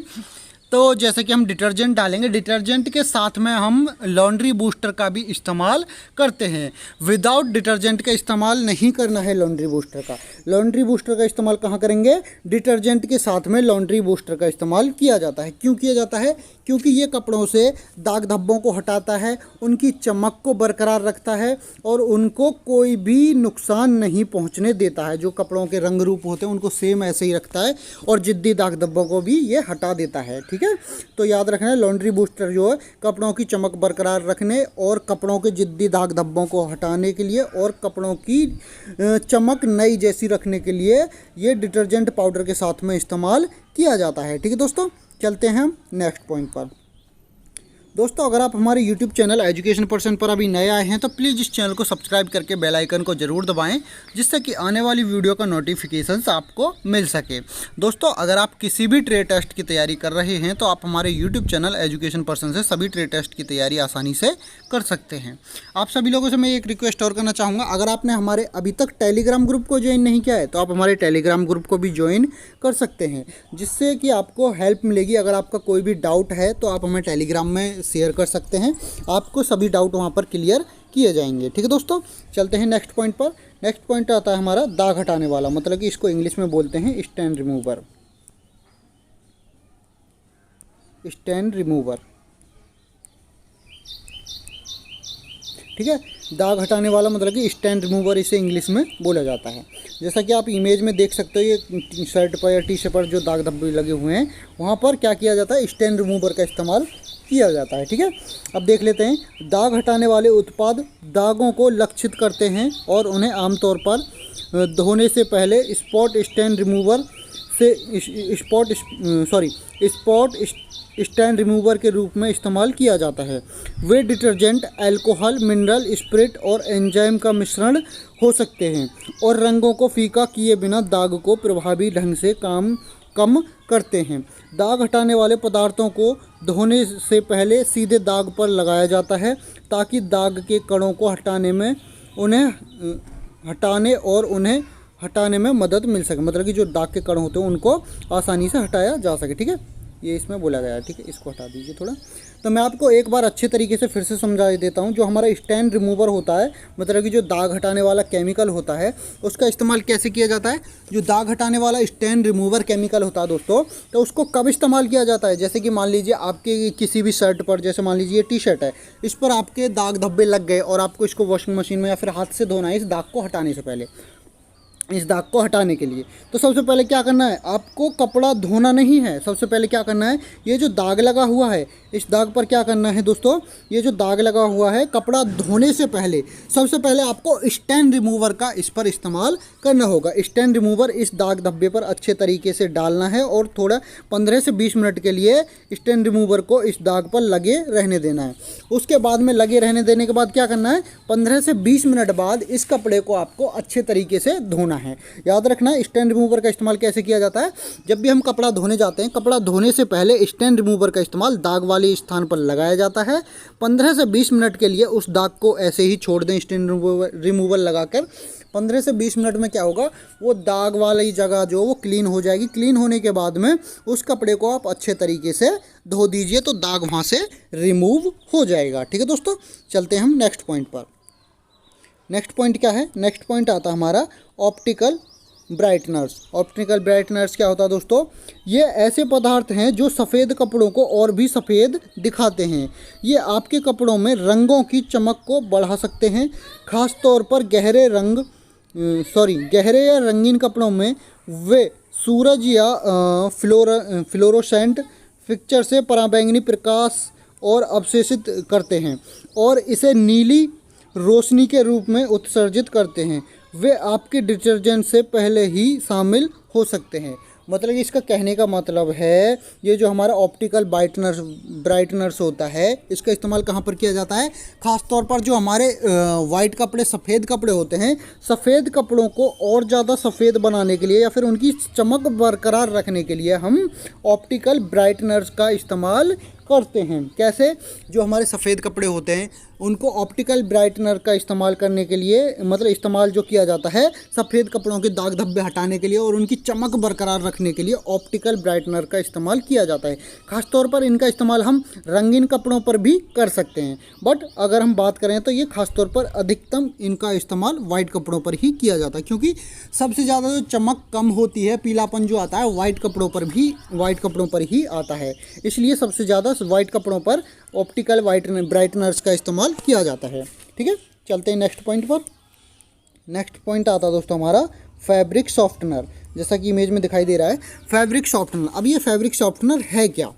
तो जैसे कि हम डिटर्जेंट डालेंगे, डिटर्जेंट के साथ में हम लॉन्ड्री बूस्टर का भी इस्तेमाल करते हैं। विदाउट डिटर्जेंट का इस्तेमाल नहीं करना है लॉन्ड्री बूस्टर का। लॉन्ड्री बूस्टर का इस्तेमाल कहाँ करेंगे, डिटर्जेंट के साथ में लॉन्ड्री बूस्टर का इस्तेमाल किया जाता है। क्यों किया जाता है, क्योंकि ये कपड़ों से दाग धब्बों को हटाता है, उनकी चमक को बरकरार रखता है और उनको कोई भी नुकसान नहीं पहुँचने देता है। जो कपड़ों के रंग रूप होते हैं उनको सेम ऐसे ही रखता है और जिद्दी दाग धब्बों को भी ये हटा देता है, ठीक है। है। तो याद रखना है, लॉन्ड्री बूस्टर जो है कपड़ों की चमक बरकरार रखने और कपड़ों के जिद्दी दाग धब्बों को हटाने के लिए और कपड़ों की चमक नई जैसी रखने के लिए ये डिटर्जेंट पाउडर के साथ में इस्तेमाल किया जाता है। ठीक है दोस्तों, चलते हैं हम नेक्स्ट पॉइंट पर। दोस्तों, अगर आप हमारे YouTube चैनल एजुकेशन पर्सन पर अभी नए आए हैं तो प्लीज़ इस चैनल को सब्सक्राइब करके बेल आइकन को ज़रूर दबाएं, जिससे कि आने वाली वीडियो का नोटिफिकेशंस आपको मिल सके। दोस्तों, अगर आप किसी भी ट्रेड टेस्ट की तैयारी कर रहे हैं तो आप हमारे YouTube चैनल एजुकेशन पर्सन से सभी ट्रेड टेस्ट की तैयारी आसानी से कर सकते हैं। आप सभी लोगों से मैं एक रिक्वेस्ट और करना चाहूँगा, अगर आपने हमारे अभी तक टेलीग्राम ग्रुप को ज्वाइन नहीं किया है तो आप हमारे टेलीग्राम ग्रुप को भी ज्वाइन कर सकते हैं, जिससे कि आपको हेल्प मिलेगी। अगर आपका कोई भी डाउट है तो आप हमें टेलीग्राम में शेयर कर सकते हैं, आपको सभी डाउट वहां पर क्लियर किए जाएंगे। ठीक है दोस्तों, चलते हैं नेक्स्ट पॉइंट पर। नेक्स्ट पॉइंट आता है हमारा दाग हटाने वाला, मतलब कि इसको इंग्लिश में बोलते हैं स्टेन रिमूवर। स्टेन रिमूवर, ठीक है, दाग हटाने वाला मतलब कि स्टेन रिमूवर इसे इंग्लिश में बोला जाता है। जैसा कि आप इमेज में देख सकते हो, ये शर्ट पर या टी शर्ट पर जो दाग धब्बे लगे हुए हैं वहाँ पर क्या किया जाता है, स्टेन रिमूवर का इस्तेमाल किया जाता है। ठीक है, अब देख लेते हैं। दाग हटाने वाले उत्पाद दागों को लक्षित करते हैं और उन्हें आमतौर पर धोने से पहले spot stain remover stain remover के रूप में इस्तेमाल किया जाता है। वे डिटर्जेंट, अल्कोहल, मिनरल स्पिरिट और एंजाइम का मिश्रण हो सकते हैं और रंगों को फीका किए बिना दाग को प्रभावी ढंग से कम करते हैं। दाग हटाने वाले पदार्थों को धोने से पहले सीधे दाग पर लगाया जाता है ताकि दाग के कणों को उन्हें हटाने में मदद मिल सके, मतलब कि जो दाग के कण होते हैं उनको आसानी से हटाया जा सके। ठीक है, ये इसमें बोला गया है। ठीक है, इसको हटा दीजिए थोड़ा। तो मैं आपको एक बार अच्छे तरीके से फिर से समझा देता हूँ। जो हमारा स्टेन रिमूवर होता है, मतलब कि जो दाग हटाने वाला केमिकल होता है, उसका इस्तेमाल कैसे किया जाता है। जो दाग हटाने वाला स्टेन रिमूवर केमिकल होता है दोस्तों, तो उसको कब इस्तेमाल किया जाता है। जैसे कि मान लीजिए आपके किसी भी शर्ट पर, जैसे मान लीजिए टी शर्ट है, इस पर आपके दाग धब्बे लग गए और आपको इसको वॉशिंग मशीन में या फिर हाथ से धोना है इस दाग को हटाने से पहले। इस दाग को हटाने के लिए तो सबसे पहले क्या करना है, आपको कपड़ा धोना नहीं है। सबसे पहले क्या करना है, ये जो दाग लगा हुआ है इस दाग पर क्या करना है दोस्तों, ये जो दाग लगा हुआ है कपड़ा धोने से पहले सबसे पहले आपको स्टेन रिमूवर का इस पर इस्तेमाल करना होगा। स्टेन रिमूवर इस दाग धब्बे पर अच्छे तरीके से डालना है और थोड़ा 15 से 20 मिनट के लिए स्टेन रिमूवर को इस दाग पर लगे रहने देना है। उसके बाद में लगे रहने देने के बाद क्या करना है, 15 से 20 मिनट बाद इस कपड़े को आपको अच्छे तरीके से धोना है। याद रखना है स्टेन रिमूवर का इस्तेमाल कैसे किया जाता है। जब भी हम कपड़ा धोने जाते हैं, कपड़ा धोने से पहले स्टेन रिमूवर का इस्तेमाल दाग वाले स्थान पर लगाया जाता है। 15 से 20 मिनट के लिए उस दाग को ऐसे ही छोड़ दें स्टेन रिमूवर लगाकर। 15 से 20 मिनट में क्या होगा, वो दाग वाली जगह जो वो क्लीन हो जाएगी। क्लीन होने के बाद में उस कपड़े को आप अच्छे तरीके से धो दीजिए तो दाग वहाँ से रिमूव हो जाएगा। ठीक है दोस्तों, चलते हैं हम नेक्स्ट पॉइंट पर। नेक्स्ट पॉइंट क्या है, नेक्स्ट पॉइंट आता हमारा ऑप्टिकल ब्राइटनर्स। ऑप्टिकल ब्राइटनर्स क्या होता है दोस्तों, ये ऐसे पदार्थ हैं जो सफ़ेद कपड़ों को और भी सफ़ेद दिखाते हैं। ये आपके कपड़ों में रंगों की चमक को बढ़ा सकते हैं, खास तौर पर गहरे या रंगीन कपड़ों में। वे सूरज या फ्लोरोसेंट फिक्सचर से पराबैंगनी प्रकाश और अवशोषित करते हैं और इसे नीली रोशनी के रूप में उत्सर्जित करते हैं। वे आपके डिटर्जेंट से पहले ही शामिल हो सकते हैं। मतलब इसका कहने का मतलब है, ये जो हमारा ऑप्टिकल ब्राइटनर्स होता है इसका इस्तेमाल कहाँ पर किया जाता है, ख़ास तौर पर जो हमारे वाइट कपड़े, सफ़ेद कपड़े होते हैं, सफ़ेद कपड़ों को और ज़्यादा सफ़ेद बनाने के लिए या फिर उनकी चमक बरकरार रखने के लिए हम ऑप्टिकल ब्राइटनर्स का इस्तेमाल करते हैं। कैसे, जो हमारे सफ़ेद कपड़े होते हैं उनको ऑप्टिकल ब्राइटनर का इस्तेमाल करने के लिए, मतलब इस्तेमाल जो किया जाता है सफ़ेद कपड़ों के दाग धब्बे हटाने के लिए और उनकी चमक बरकरार रखने के लिए ऑप्टिकल ब्राइटनर का इस्तेमाल किया जाता है। खास तौर पर इनका इस्तेमाल हम रंगीन कपड़ों पर भी कर सकते हैं, बट अगर हम बात करें तो ये खास तौर पर अधिकतम इनका इस्तेमाल वाइट कपड़ों पर ही किया जाता है, क्योंकि सबसे ज़्यादा जो चमक कम होती है, पीलापन जो आता है वाइट कपड़ों पर ही आता है। इसलिए सबसे ज़्यादा वाइट कपड़ों पर ऑप्टिकल ब्राइटनर्स का इस्तेमाल किया जाता है। ठीक है, चलते हैं नेक्स्ट पॉइंट पर। नेक्स्ट पॉइंट आता है दोस्तों हमारा फैब्रिक सॉफ्टनर। जैसा कि इमेज में दिखाई दे रहा है फैब्रिक सॉफ्टनर। अब ये फैब्रिक सॉफ्टनर है क्या,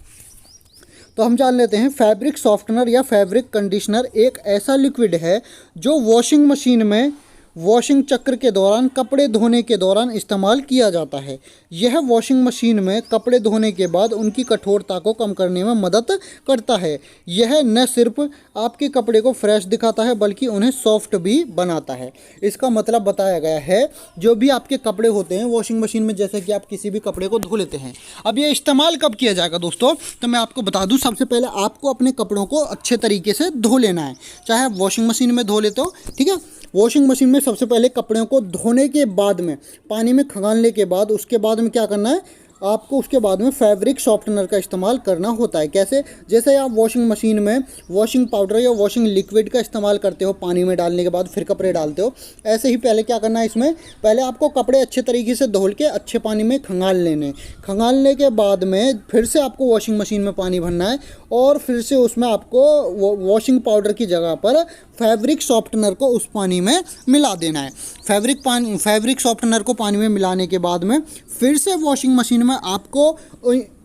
तो हम जान लेते हैं फैब्रिक सॉफ्टनर या फैब्रिक कंडीशनर एक ऐसा लिक्विड है जो वॉशिंग मशीन में वॉशिंग चक्र के दौरान कपड़े धोने के दौरान इस्तेमाल किया जाता है। यह वॉशिंग मशीन में कपड़े धोने के बाद उनकी कठोरता को कम करने में मदद करता है। यह न सिर्फ आपके कपड़े को फ्रेश दिखाता है बल्कि उन्हें सॉफ्ट भी बनाता है। इसका मतलब बताया गया है जो भी आपके कपड़े होते हैं वॉशिंग मशीन में, जैसे कि आप किसी भी कपड़े को धो लेते हैं, अब ये इस्तेमाल कब किया जाएगा दोस्तों, तो मैं आपको बता दूं, सबसे पहले आपको अपने कपड़ों को अच्छे तरीके से धो लेना है। चाहे आप वॉशिंग मशीन में धो लेते हो, ठीक है, वॉशिंग मशीन में सबसे पहले कपड़ों को धोने के बाद में पानी में खंगालने के बाद उसके बाद में क्या करना है, आपको उसके बाद में फैब्रिक सॉफ्टनर का इस्तेमाल करना होता है। कैसे, जैसे आप वॉशिंग मशीन में वॉशिंग पाउडर या वॉशिंग लिक्विड का इस्तेमाल करते हो पानी में डालने के बाद फिर कपड़े डालते हो, ऐसे ही पहले क्या करना है, इसमें पहले आपको कपड़े अच्छे तरीके से धो के अच्छे पानी में खंगाल लेने, खंगालने के बाद में फिर से आपको वॉशिंग मशीन में पानी भरना है और फिर से उसमें आपको वॉशिंग पाउडर की जगह पर फैब्रिक सॉफ्टनर को उस पानी में मिला देना है। फैब्रिक सॉफ्टनर को पानी में मिलाने के बाद में फिर से वॉशिंग मशीन में आपको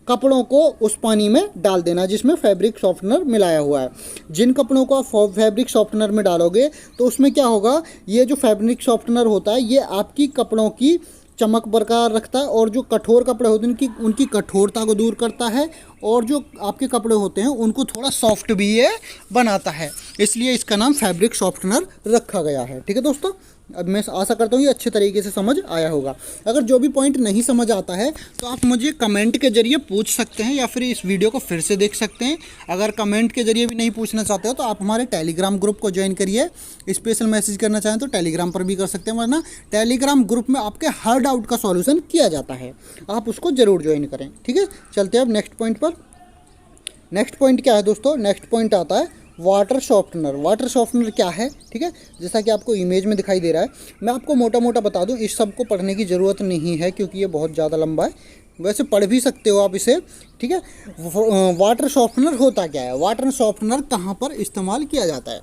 कपड़ों को उस पानी में डाल देना जिसमें फैब्रिक सॉफ्टनर मिलाया हुआ है। जिन कपड़ों को आप फैब्रिक सॉफ्टनर में डालोगे तो उसमें क्या होगा, ये जो फैब्रिक सॉफ्टनर होता है ये आपकी कपड़ों की चमक बरकरार रखता है और जो कठोर कपड़े होते हैं उनकी कठोरता को दूर करता है और जो आपके कपड़े होते हैं उनको थोड़ा सॉफ्ट भी ये बनाता है, इसलिए इसका नाम फैब्रिक सॉफ्टनर रखा गया है। ठीक है दोस्तों, अब मैं आशा करता हूँ ये अच्छे तरीके से समझ आया होगा। अगर जो भी पॉइंट नहीं समझ आता है तो आप मुझे कमेंट के जरिए पूछ सकते हैं या फिर इस वीडियो को फिर से देख सकते हैं। अगर कमेंट के जरिए भी नहीं पूछना चाहते हो तो आप हमारे टेलीग्राम ग्रुप को ज्वाइन करिए। स्पेशल मैसेज करना चाहें तो टेलीग्राम पर भी कर सकते हैं, वरना टेलीग्राम ग्रुप में आपके हर डाउट का सॉल्यूशन किया जाता है, आप उसको ज़रूर ज्वाइन करें। ठीक है, चलते हैं अब नेक्स्ट पॉइंट पर। नेक्स्ट पॉइंट क्या है दोस्तों, नेक्स्ट पॉइंट आता है वाटर सॉफ्टनर। वाटर सॉफ्टनर क्या है, ठीक है, जैसा कि आपको इमेज में दिखाई दे रहा है, मैं आपको मोटा मोटा बता दूं, इस सब को पढ़ने की ज़रूरत नहीं है क्योंकि ये बहुत ज़्यादा लंबा है, वैसे पढ़ भी सकते हो आप इसे। ठीक है, वाटर सॉफ्टनर होता क्या है, वाटर सॉफ्टनर कहाँ पर इस्तेमाल किया जाता है,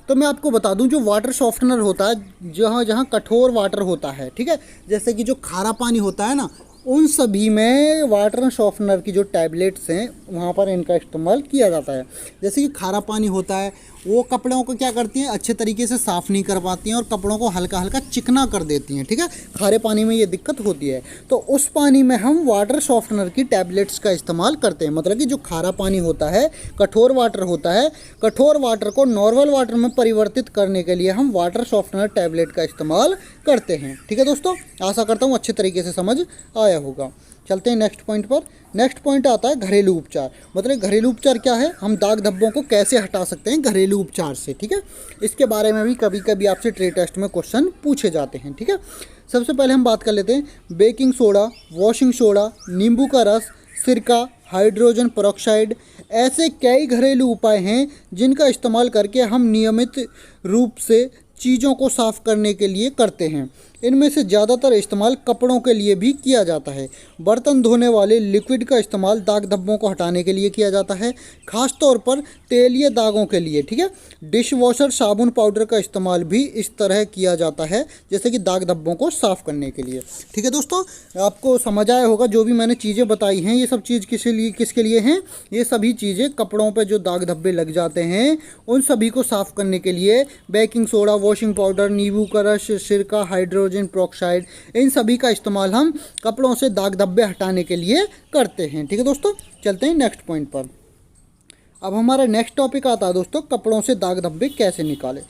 तो मैं आपको बता दूं, जो वाटर सॉफ्टनर होता है जहाँ जहाँ कठोर वाटर होता है, ठीक है, जैसे कि जो खारा पानी होता है ना, उन सभी में वाटर सॉफ्टनर की जो टैबलेट्स हैं वहाँ पर इनका इस्तेमाल किया जाता है। जैसे कि खारा पानी होता है वो कपड़ों को क्या करती हैं, अच्छे तरीके से साफ़ नहीं कर पाती हैं और कपड़ों को हल्का हल्का चिकना कर देती हैं। ठीक है, खारे पानी में ये दिक्कत होती है, तो उस पानी में हम वाटर सॉफ्टनर की टैबलेट्स का इस्तेमाल करते हैं। मतलब कि जो खारा पानी होता है, कठोर वाटर होता है, कठोर वाटर को नॉर्मल वाटर में परिवर्तित करने के लिए हम वाटर सॉफ्टनर टैबलेट का इस्तेमाल करते हैं। ठीक है दोस्तों, आशा करता हूँ अच्छे तरीके से समझ आया होगा। चलते हैं नेक्स्ट पॉइंट पर। नेक्स्ट पॉइंट आता है घरेलू उपचार। मतलब घरेलू उपचार क्या है, हम दाग धब्बों को कैसे हटा सकते हैं घरेलू उपचार से। ठीक है, इसके बारे में भी कभी कभी आपसे ट्रे टेस्ट में क्वेश्चन पूछे जाते हैं। ठीक है, सबसे पहले हम बात कर लेते हैं बेकिंग सोडा, वॉशिंग सोडा, नींबू का रस, सिरका, हाइड्रोजन पेरोक्साइड, ऐसे कई घरेलू उपाय हैं जिनका इस्तेमाल करके हम नियमित रूप से चीज़ों को साफ़ करने के लिए करते हैं। इनमें से ज़्यादातर इस्तेमाल कपड़ों के लिए भी किया जाता है। बर्तन धोने वाले लिक्विड का इस्तेमाल दाग धब्बों को हटाने के लिए किया जाता है, खास तौर पर तेलीय दागों के लिए। ठीक है, डिश वॉशर साबुन पाउडर का इस्तेमाल भी इस तरह किया जाता है, जैसे कि दाग धब्बों को साफ़ करने के लिए। ठीक है दोस्तों, आपको समझ आया होगा जो भी मैंने चीज़ें बताई हैं, ये सब चीज़ किसके लिए हैं, ये सभी चीज़ें कपड़ों पर जो दाग धब्बे लग जाते हैं उन सभी को साफ़ करने के लिए बेकिंग सोडा, वॉशिंग पाउडर, नींबू का रस, सिरका, हाइड्रोजन पेरोक्साइड, इन सभी का इस्तेमाल हम कपड़ों से दाग धब्बे हटाने के लिए करते हैं। ठीक है दोस्तों, चलते हैं नेक्स्ट पॉइंट पर। अब हमारा नेक्स्ट टॉपिक आता है दोस्तों, कपड़ों से दाग धब्बे कैसे निकालें।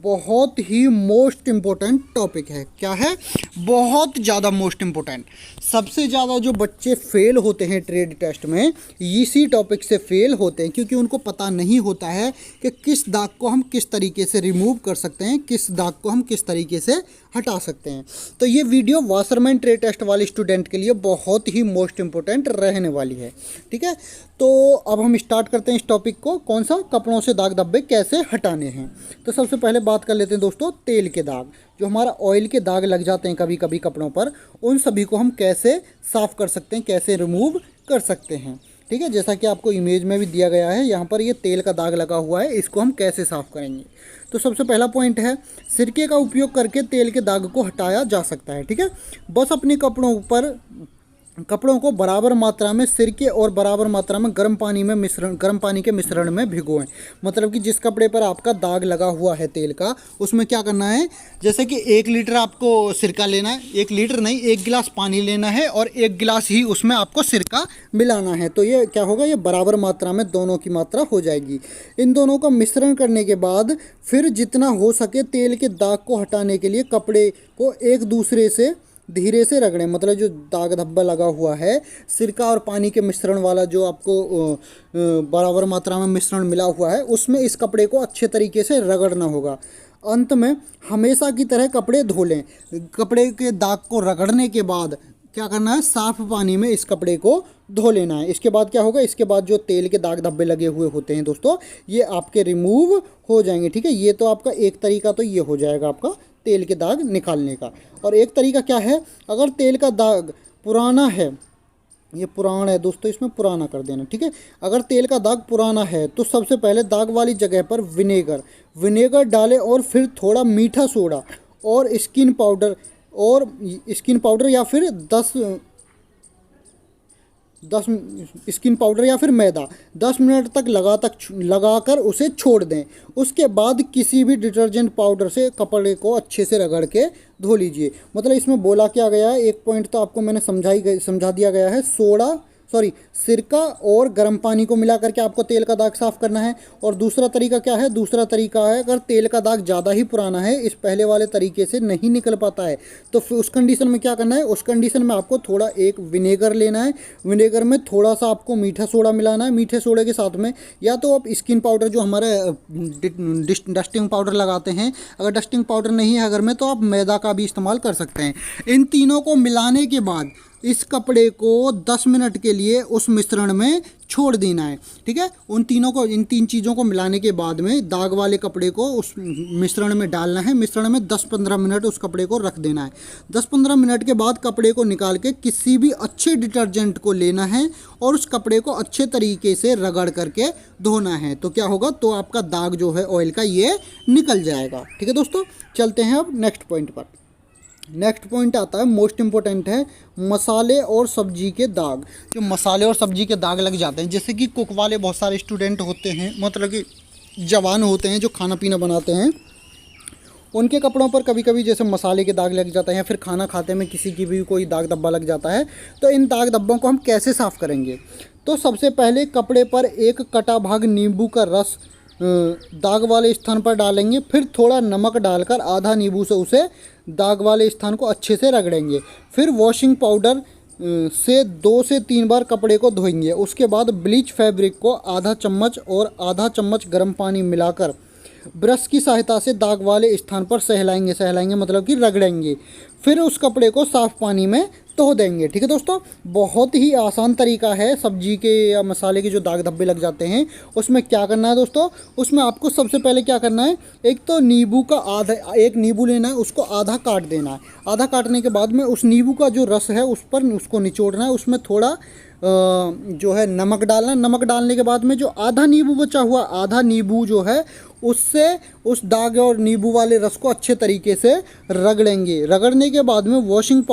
बहुत ही मोस्ट इम्पोर्टेंट टॉपिक है। क्या है, बहुत ज़्यादा मोस्ट इम्पोर्टेंट। सबसे ज़्यादा जो बच्चे फेल होते हैं ट्रेड टेस्ट में इसी टॉपिक से फेल होते हैं, क्योंकि उनको पता नहीं होता है कि किस दाग को हम किस तरीके से रिमूव कर सकते हैं, किस दाग को हम किस तरीके से हटा सकते हैं। तो ये वीडियो वाशरमैन ट्रेड टेस्ट वाले स्टूडेंट के लिए बहुत ही मोस्ट इम्पोर्टेंट रहने वाली है। ठीक है, तो अब हम स्टार्ट करते हैं इस टॉपिक को, कौन सा, कपड़ों से दाग धब्बे कैसे हटाने हैं। तो सबसे पहले बात कर लेते हैं दोस्तों तेल के दाग। जो हमारा ऑयल के दाग लग जाते हैं कभी कभी कपड़ों पर, उन सभी को हम कैसे साफ़ कर सकते हैं, कैसे रिमूव कर सकते हैं। ठीक है, जैसा कि आपको इमेज में भी दिया गया है, यहाँ पर ये तेल का दाग लगा हुआ है, इसको हम कैसे साफ़ करेंगे। तो सबसे पहला पॉइंट है, सिरके का उपयोग करके तेल के दाग को हटाया जा सकता है। ठीक है, बस अपने कपड़ों पर कपड़ों को बराबर मात्रा में सिरके और बराबर मात्रा में गर्म पानी के मिश्रण में भिगोएं। मतलब कि जिस कपड़े पर आपका दाग लगा हुआ है तेल का, उसमें क्या करना है, जैसे कि 1 लीटर आपको सिरका लेना है, 1 लीटर नहीं 1 गिलास पानी लेना है और 1 गिलास ही उसमें आपको सिरका मिलाना है। तो ये क्या होगा, ये बराबर मात्रा में दोनों की मात्रा हो जाएगी। इन दोनों का मिश्रण करने के बाद फिर जितना हो सके तेल के दाग को हटाने के लिए कपड़े को एक दूसरे से धीरे से रगड़ें। मतलब जो दाग धब्बा लगा हुआ है, सिरका और पानी के मिश्रण वाला जो आपको बराबर मात्रा में मिश्रण मिला हुआ है, उसमें इस कपड़े को अच्छे तरीके से रगड़ना होगा। अंत में हमेशा की तरह कपड़े धो लें। कपड़े के दाग को रगड़ने के बाद क्या करना है, साफ पानी में इस कपड़े को धो लेना है। इसके बाद क्या होगा, इसके बाद जो तेल के दाग धब्बे लगे हुए होते हैं दोस्तों, ये आपके रिमूव हो जाएंगे। ठीक है, ये तो आपका एक तरीका तो ये हो जाएगा आपका तेल के दाग निकालने का। और एक तरीका क्या है, अगर तेल का दाग पुराना है, ये पुराना है दोस्तों, इसमें पुराना कर देना। ठीक है, अगर तेल का दाग पुराना है तो सबसे पहले दाग वाली जगह पर विनेगर डालें और फिर थोड़ा मीठा सोडा और स्किन पाउडर या फिर 10 स्किन पाउडर या फिर मैदा 10 मिनट तक लगाकर उसे छोड़ दें। उसके बाद किसी भी डिटर्जेंट पाउडर से कपड़े को अच्छे से रगड़ के धो लीजिए। मतलब इसमें बोला क्या गया है, एक पॉइंट तो आपको मैंने समझा दिया गया है, सिरका और गर्म पानी को मिला करके आपको तेल का दाग साफ करना है। और दूसरा तरीका क्या है, दूसरा तरीका है अगर तेल का दाग ज़्यादा ही पुराना है, इस पहले वाले तरीके से नहीं निकल पाता है, तो फिर उस कंडीशन में क्या करना है, उस कंडीशन में आपको थोड़ा एक विनेगर लेना है। विनेगर में थोड़ा सा आपको मीठा सोडा मिलाना है। मीठे सोडे के साथ में या तो आप स्किन पाउडर जो हमारे डस्टिंग पाउडर लगाते हैं, अगर डस्टिंग पाउडर नहीं है अगर में, तो आप मैदा का भी इस्तेमाल कर सकते हैं। इन तीनों को मिलाने के बाद इस कपड़े को 10 मिनट के लिए उस मिश्रण में छोड़ देना है। ठीक है, इन 3 चीज़ों को मिलाने के बाद में दाग वाले कपड़े को उस मिश्रण में डालना है। मिश्रण में 10-15 मिनट उस कपड़े को रख देना है। 10-15 मिनट के बाद कपड़े को निकाल के किसी भी अच्छे डिटर्जेंट को लेना है और उस कपड़े को अच्छे तरीके से रगड़ करके धोना है। तो क्या होगा, तो आपका दाग जो है ऑयल का ये निकल जाएगा। ठीक है दोस्तों, चलते हैं अब नेक्स्ट पॉइंट पर। नेक्स्ट पॉइंट आता है, मोस्ट इम्पोर्टेंट है, मसाले और सब्जी के दाग। जो मसाले और सब्जी के दाग लग जाते हैं, जैसे कि कुक वाले बहुत सारे स्टूडेंट होते हैं, मतलब कि जवान होते हैं जो खाना पीना बनाते हैं, उनके कपड़ों पर कभी कभी जैसे मसाले के दाग लग जाते हैं या फिर खाना खाते में किसी की भी कोई दाग धब्बा लग जाता है। तो इन दाग धब्बों को हम कैसे साफ़ करेंगे, तो सबसे पहले कपड़े पर एक कटा भाग नींबू का रस दाग वाले स्थान पर डालेंगे। फिर थोड़ा नमक डालकर आधा नींबू से उसे दाग वाले स्थान को अच्छे से रगड़ेंगे। फिर वॉशिंग पाउडर से 2 से 3 बार कपड़े को धोएंगे। उसके बाद ब्लीच फैब्रिक को आधा चम्मच और आधा चम्मच गर्म पानी मिलाकर ब्रश की सहायता से दाग वाले स्थान पर सहलाएंगे मतलब कि रगड़ेंगे। फिर उस कपड़े को साफ़ पानी में धो देंगे। ठीक है दोस्तों, बहुत ही आसान तरीका है। सब्जी के या मसाले के जो दाग धब्बे लग जाते हैं, उसमें क्या करना है दोस्तों, उसमें आपको सबसे पहले क्या करना है, एक तो नींबू का एक नींबू लेना है, उसको आधा काट देना है। आधा काटने के बाद में उस नींबू का जो रस है उस पर उसको निचोड़ना है। उसमें थोड़ा जो है नमक डालना। नमक डालने के बाद में जो आधा नींबू बचा हुआ, आधा नींबू जो है उससे उस दाग और नींबू वाले रस को अच्छे तरीके से रगड़ेंगे। रगड़ने के बाद में वॉशिंग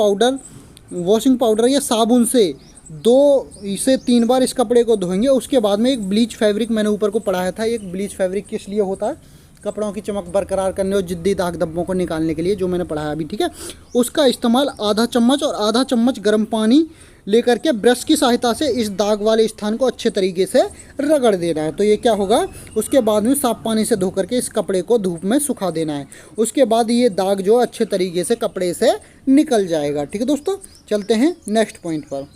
पाउडर या साबुन से 2 से 3 बार इस कपड़े को धोएंगे। उसके बाद में एक ब्लीच फैब्रिक मैंने ऊपर को पढ़ाया था, एक ब्लीच फैब्रिक किस लिए होता है, कपड़ों की चमक बरकरार करने और जिद्दी दाग धब्बों को निकालने के लिए, जो मैंने पढ़ाया अभी। ठीक है, उसका इस्तेमाल आधा चम्मच और आधा चम्मच गर्म पानी लेकर के ब्रश की सहायता से इस दाग वाले स्थान को अच्छे तरीके से रगड़ देना है। तो ये क्या होगा, उसके बाद में साफ पानी से धो करके इस कपड़े को धूप में सुखा देना है। उसके बाद ये दाग जो अच्छे तरीके से कपड़े से निकल जाएगा। ठीक है दोस्तों, चलते हैं नेक्स्ट पॉइंट पर।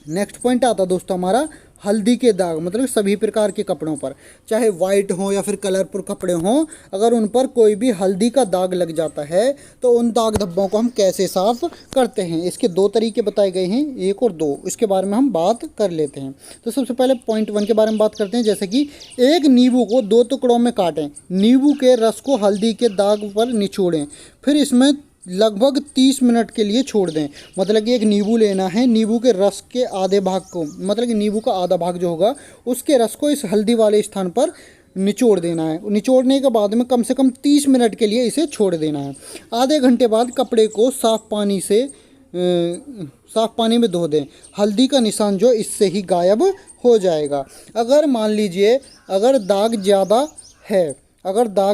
नेक्स्ट पॉइंट आता है दोस्तों हमारा हल्दी के दाग, मतलब सभी प्रकार के कपड़ों पर, चाहे वाइट हो या फिर कलरफुल कपड़े हों, अगर उन पर कोई भी हल्दी का दाग लग जाता है तो उन दाग धब्बों को हम कैसे साफ़ करते हैं। इसके 2 तरीके बताए गए हैं, 1 और 2, इसके बारे में हम बात कर लेते हैं। तो सबसे पहले पॉइंट 1 के बारे में बात करते हैं। जैसे कि एक नींबू को 2 टुकड़ों में काटें, नींबू के रस को हल्दी के दाग पर निचोड़ें, फिर इसमें लगभग 30 मिनट के लिए छोड़ दें। मतलब कि एक नींबू लेना है, नींबू के रस के आधे भाग को, मतलब कि नींबू का आधा भाग जो होगा उसके रस को इस हल्दी वाले स्थान पर निचोड़ देना है। निचोड़ने के बाद में कम से कम 30 मिनट के लिए इसे छोड़ देना है। आधे घंटे बाद कपड़े को साफ़ पानी से साफ पानी में धो दें। हल्दी का निशान जो इससे ही गायब हो जाएगा। अगर मान लीजिए अगर दाग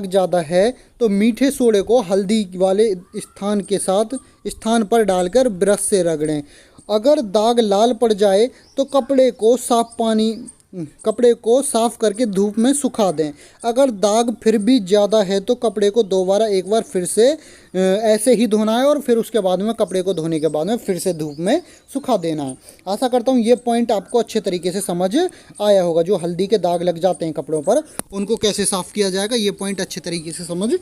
ज़्यादा है तो मीठे सोडे को हल्दी वाले स्थान पर डालकर ब्रश से रगड़ें। अगर दाग लाल पड़ जाए तो कपड़े को साफ करके धूप में सुखा दें। अगर दाग फिर भी ज़्यादा है तो कपड़े को एक बार फिर से ऐसे ही धोना है और फिर उसके बाद में कपड़े को धोने के बाद में फिर से धूप में सुखा देना है। आशा करता हूँ ये पॉइंट आपको अच्छे तरीके से समझ आया होगा। जो हल्दी के दाग लग जाते हैं कपड़ों पर, उनको कैसे साफ़ किया जाएगा, ये पॉइंट अच्छे तरीके से समझ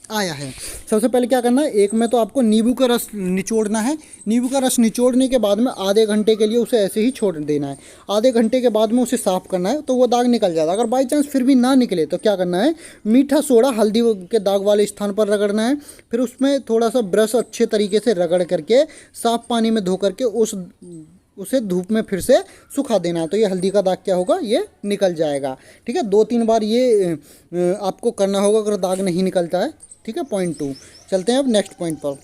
आया है। सबसे पहले क्या करना है, एक में तो आपको नींबू का रस निचोड़ना है। नींबू का रस निचोड़ने के बाद में आधे घंटे के लिए उसे ऐसे ही छोड़ देना है। आधे घंटे के बाद में उसे साफ़ करना है तो वो दाग निकल जाता है। अगर बाई चांस फिर भी ना निकले तो क्या करना है, मीठा सोडा हल्दी के दाग वाले स्थान पर रगड़ना है। फिर उसमें थोड़ा सा ब्रश अच्छे तरीके से रगड़ करके साफ़ पानी में धो करके उसे धूप में फिर से सुखा देना है। तो ये हल्दी का दाग क्या होगा, ये निकल जाएगा। ठीक है, 2-3 बार ये आपको करना होगा अगर दाग नहीं निकलता है। ठीक है, पॉइंट 2। चलते हैं अब नेक्स्ट पॉइंट पर।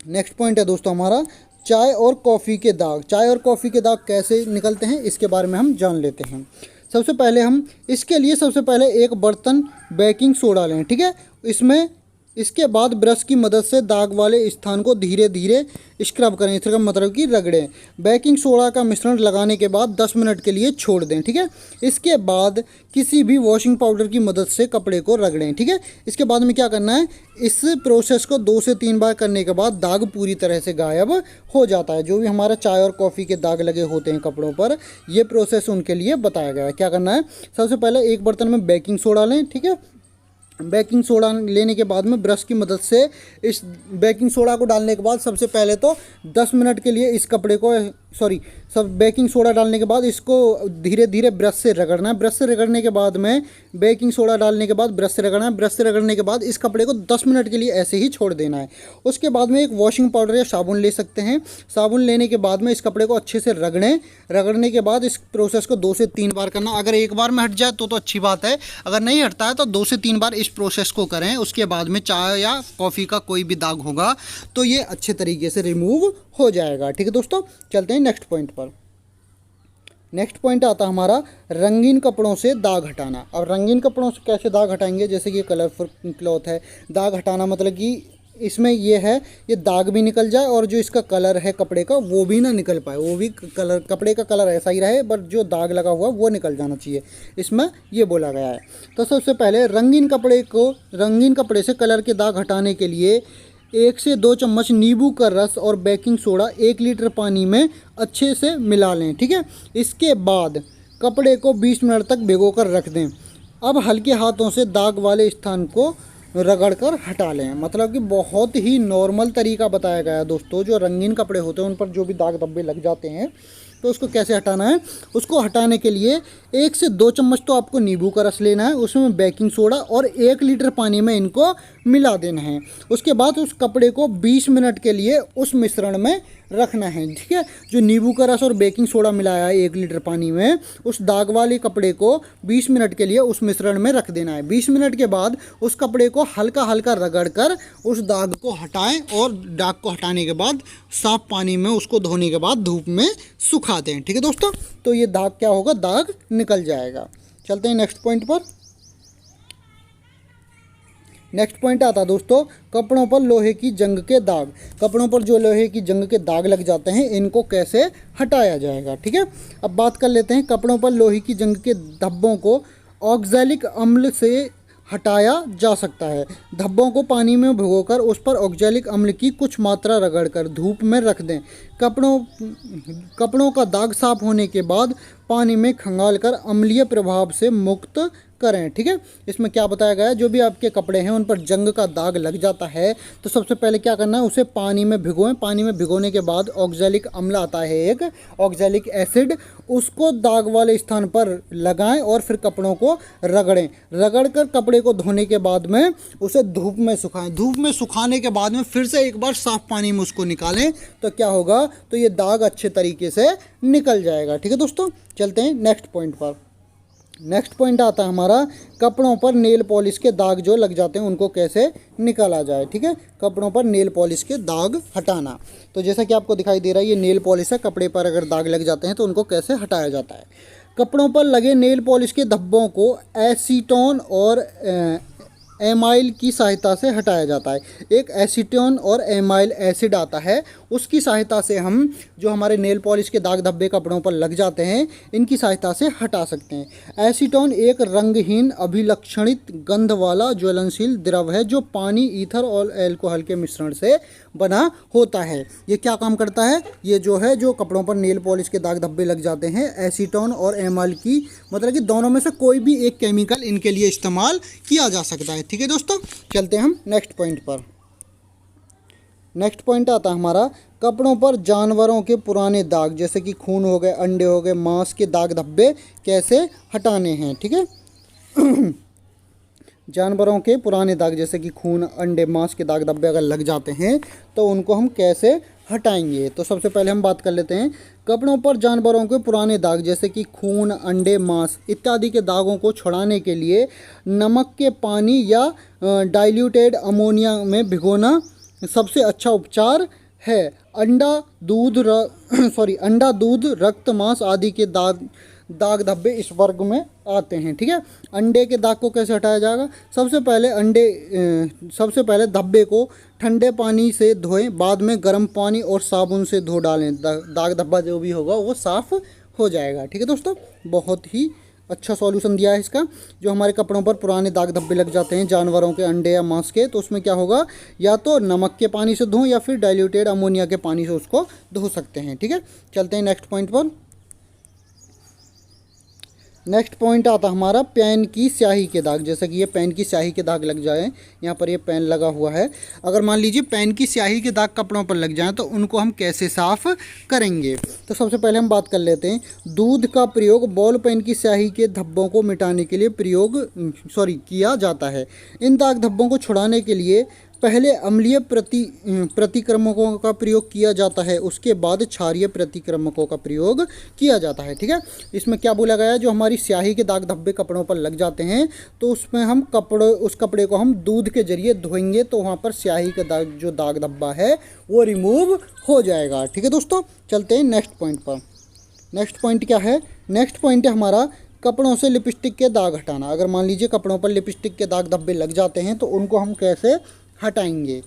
नेक्स्ट पॉइंट है दोस्तों हमारा चाय और कॉफ़ी के दाग। चाय और कॉफ़ी के दाग कैसे निकलते हैं इसके बारे में हम जान लेते हैं। सबसे पहले एक बर्तन बेकिंग सोडा लें। ठीक है, इसके बाद ब्रश की मदद से दाग वाले स्थान को धीरे धीरे स्क्रब करें। इसका मतलब कि रगड़ें। बेकिंग सोडा का मिश्रण लगाने के बाद 10 मिनट के लिए छोड़ दें। ठीक है, इसके बाद किसी भी वॉशिंग पाउडर की मदद से कपड़े को रगड़ें। ठीक है, इसके बाद में क्या करना है, इस प्रोसेस को 2 से 3 बार करने के बाद दाग पूरी तरह से गायब हो जाता है। जो भी हमारा चाय और कॉफ़ी के दाग लगे होते हैं कपड़ों पर, ये प्रोसेस उनके लिए बताया गया है। क्या करना है, सबसे पहले एक बर्तन में बेकिंग सोडा लें। ठीक है, बेकिंग सोडा लेने के बाद में ब्रश की मदद से इस बेकिंग सोडा को डालने के बाद सबसे पहले तो 10 मिनट के लिए इस कपड़े को बेकिंग सोडा डालने के बाद इसको धीरे धीरे ब्रश से रगड़ना है। ब्रश से रगड़ने के बाद में बेकिंग सोडा डालने के बाद ब्रश से रगड़ना है। ब्रश से रगड़ने के बाद इस कपड़े को 10 मिनट के लिए ऐसे ही छोड़ देना है। उसके बाद में एक वॉशिंग पाउडर या साबुन ले सकते हैं। साबुन लेने के बाद में इस कपड़े को अच्छे से रगड़ने के बाद इस प्रोसेस को 2 से 3 बार करना। अगर एक बार में हट जाए तो अच्छी बात है, अगर नहीं हटता है तो 2 से 3 बार इस प्रोसेस को करें। उसके बाद में चाय या कॉफ़ी का कोई भी दाग होगा तो ये अच्छे तरीके से रिमूव हो जाएगा। ठीक है दोस्तों, चलते हैं नेक्स्ट पॉइंट पर। नेक्स्ट पॉइंट आता हमारा रंगीन कपड़ों से दाग हटाना। अब रंगीन कपड़ों से कैसे दाग हटाएंगे, जैसे कि कलरफुल क्लॉथ है। दाग हटाना मतलब कि इसमें ये है, ये दाग भी निकल जाए और जो इसका कलर है कपड़े का वो भी ना निकल पाए, वो भी कपड़े का कलर ऐसा ही रहे, बट जो दाग लगा हुआ वो निकल जाना चाहिए, इसमें ये बोला गया है। तो सबसे पहले रंगीन कपड़े से कलर के दाग हटाने के लिए 1 से 2 चम्मच नींबू का रस और बेकिंग सोडा 1 लीटर पानी में अच्छे से मिला लें। ठीक है, इसके बाद कपड़े को 20 मिनट तक भिगोकर रख दें। अब हल्के हाथों से दाग वाले स्थान को रगड़कर हटा लें। मतलब कि बहुत ही नॉर्मल तरीका बताया गया है दोस्तों। जो रंगीन कपड़े होते हैं उन पर जो भी दाग धब्बे लग जाते हैं तो उसको कैसे हटाना है, उसको हटाने के लिए 1 से 2 चम्मच तो आपको नींबू का रस लेना है, उसमें बेकिंग सोडा और 1 लीटर पानी में इनको मिला देना है। उसके बाद उस कपड़े को 20 मिनट के लिए उस मिश्रण में रखना है। ठीक है, जो नींबू का रस और बेकिंग सोडा मिलाया है 1 लीटर पानी में, उस दाग वाले कपड़े को 20 मिनट के लिए उस मिश्रण में रख देना है। 20 मिनट के बाद उस कपड़े को हल्का हल्का रगड़ कर उस दाग को हटाएं और दाग को हटाने के बाद साफ पानी में उसको धोने के बाद धूप में सुखा दें। ठीक है दोस्तों, तो ये दाग क्या होगा, दाग निकल जाएगा। चलते हैं नेक्स्ट पॉइंट पर। नेक्स्ट पॉइंट आता है दोस्तों कपड़ों पर लोहे की जंग के दाग। कपड़ों पर जो लोहे की जंग के दाग लग जाते हैं इनको कैसे हटाया जाएगा। ठीक है, अब बात कर लेते हैं कपड़ों पर लोहे की जंग के धब्बों को ऑक्सैलिक अम्ल से हटाया जा सकता है। धब्बों को पानी में भिगोकर उस पर ऑक्सैलिक अम्ल की कुछ मात्रा रगड़कर धूप में रख दें। कपड़ों का दाग साफ होने के बाद पानी में खंगालकर अम्लीय प्रभाव से मुक्त करें। ठीक है, इसमें क्या बताया गया है, जो भी आपके कपड़े हैं उन पर जंग का दाग लग जाता है तो सबसे पहले क्या करना है, उसे पानी में भिगोएं। पानी में भिगोने के बाद ऑक्सैलिक अम्ल आता है एक, ऑक्सैलिक एसिड, उसको दाग वाले स्थान पर लगाएं और फिर कपड़ों को रगड़ें। रगड़कर कपड़े को धोने के बाद में उसे धूप में सुखाएं। धूप में सुखाने के बाद में फिर से एक बार साफ पानी में उसको निकालें तो क्या होगा, तो ये दाग अच्छे तरीके से निकल जाएगा। ठीक है दोस्तों, चलते हैं नेक्स्ट पॉइंट पर। नेक्स्ट पॉइंट आता है हमारा कपड़ों पर नेल पॉलिश के दाग जो लग जाते हैं उनको कैसे निकाला जाए। ठीक है, कपड़ों पर नेल पॉलिश के दाग हटाना। तो जैसा कि आपको दिखाई दे रहा है ये नेल पॉलिश है, कपड़े पर अगर दाग लग जाते हैं तो उनको कैसे हटाया जाता है। कपड़ों पर लगे नेल पॉलिश के धब्बों को एसीटोन और एमाइल की सहायता से हटाया जाता है। एक एसीटोन और एमाइल एसिड आता है, उसकी सहायता से हम जो हमारे नेल पॉलिश के दाग धब्बे कपड़ों पर लग जाते हैं इनकी सहायता से हटा सकते हैं। एसीटोन एक रंगहीन अभिलक्षणित गंध वाला ज्वलनशील द्रव है जो पानी, ईथर और अल्कोहल के मिश्रण से बना होता है। ये क्या काम करता है, ये जो कपड़ों पर नेल पॉलिश के दाग धब्बे लग जाते हैं, एसीटोन और एमाइल की मतलब कि दोनों में से कोई भी एक केमिकल इनके लिए इस्तेमाल किया जा सकता है। ठीक है दोस्तों, चलते हैं हम नेक्स्ट पॉइंट पर। नेक्स्ट पॉइंट आता है हमारा कपड़ों पर जानवरों के पुराने दाग जैसे कि खून हो गए, अंडे हो गए, मांस के दाग धब्बे कैसे हटाने हैं। ठीक है जानवरों के पुराने दाग जैसे कि खून, अंडे, मांस के दाग धब्बे अगर लग जाते हैं तो उनको हम कैसे हटाएंगे। तो सबसे पहले हम बात कर लेते हैं कपड़ों पर जानवरों के पुराने दाग जैसे कि खून, अंडे, मांस इत्यादि के दागों को छुड़ाने के लिए नमक के पानी या डाइल्यूटेड अमोनिया में भिगोना सबसे अच्छा उपचार है। अंडा, दूध, रक्त, मांस आदि के दाग धब्बे इस वर्ग में आते हैं। ठीक है, अंडे के दाग को कैसे हटाया जाएगा। सबसे पहले धब्बे को ठंडे पानी से धोएं, बाद में गर्म पानी और साबुन से धो डालें। दाग धब्बा जो भी होगा वो साफ़ हो जाएगा। ठीक है दोस्तों, बहुत ही अच्छा सॉल्यूशन दिया है इसका। जो हमारे कपड़ों पर पुराने दाग धब्बे लग जाते हैं जानवरों के, अंडे या मांस के, तो उसमें क्या होगा, या तो नमक के पानी से धों या फिर डाइल्यूटेड अमोनिया के पानी से उसको धो सकते हैं। ठीक है, चलते हैं नेक्स्ट पॉइंट पर। नेक्स्ट पॉइंट आता हमारा पेन की स्याही के दाग। जैसे कि ये पेन की स्याही के दाग लग जाए, यहाँ पर ये पेन लगा हुआ है, अगर मान लीजिए पेन की स्याही के दाग कपड़ों पर लग जाएं तो उनको हम कैसे साफ़ करेंगे। तो सबसे पहले हम बात कर लेते हैं दूध का प्रयोग बॉल पेन की स्याही के धब्बों को मिटाने के लिए किया जाता है। इन दाग धब्बों को छुड़ाने के लिए पहले अम्लीय प्रतिक्रमकों का प्रयोग किया जाता है, उसके बाद क्षारीय प्रतिक्रमकों का प्रयोग किया जाता है। ठीक है, इसमें क्या बोला गया है, जो हमारी स्याही के दाग धब्बे कपड़ों पर लग जाते हैं तो उसमें हम उस कपड़े को हम दूध के जरिए धोएंगे तो वहाँ पर स्याही का दाग धब्बा है वो रिमूव हो जाएगा। ठीक है दोस्तों, चलते हैं नेक्स्ट पॉइंट पर। नेक्स्ट पॉइंट क्या है, नेक्स्ट पॉइंट है हमारा कपड़ों से लिपस्टिक के दाग हटाना। अगर मान लीजिए कपड़ों पर लिपस्टिक के दाग धब्बे लग जाते हैं तो उनको हम कैसे हटाएंगे।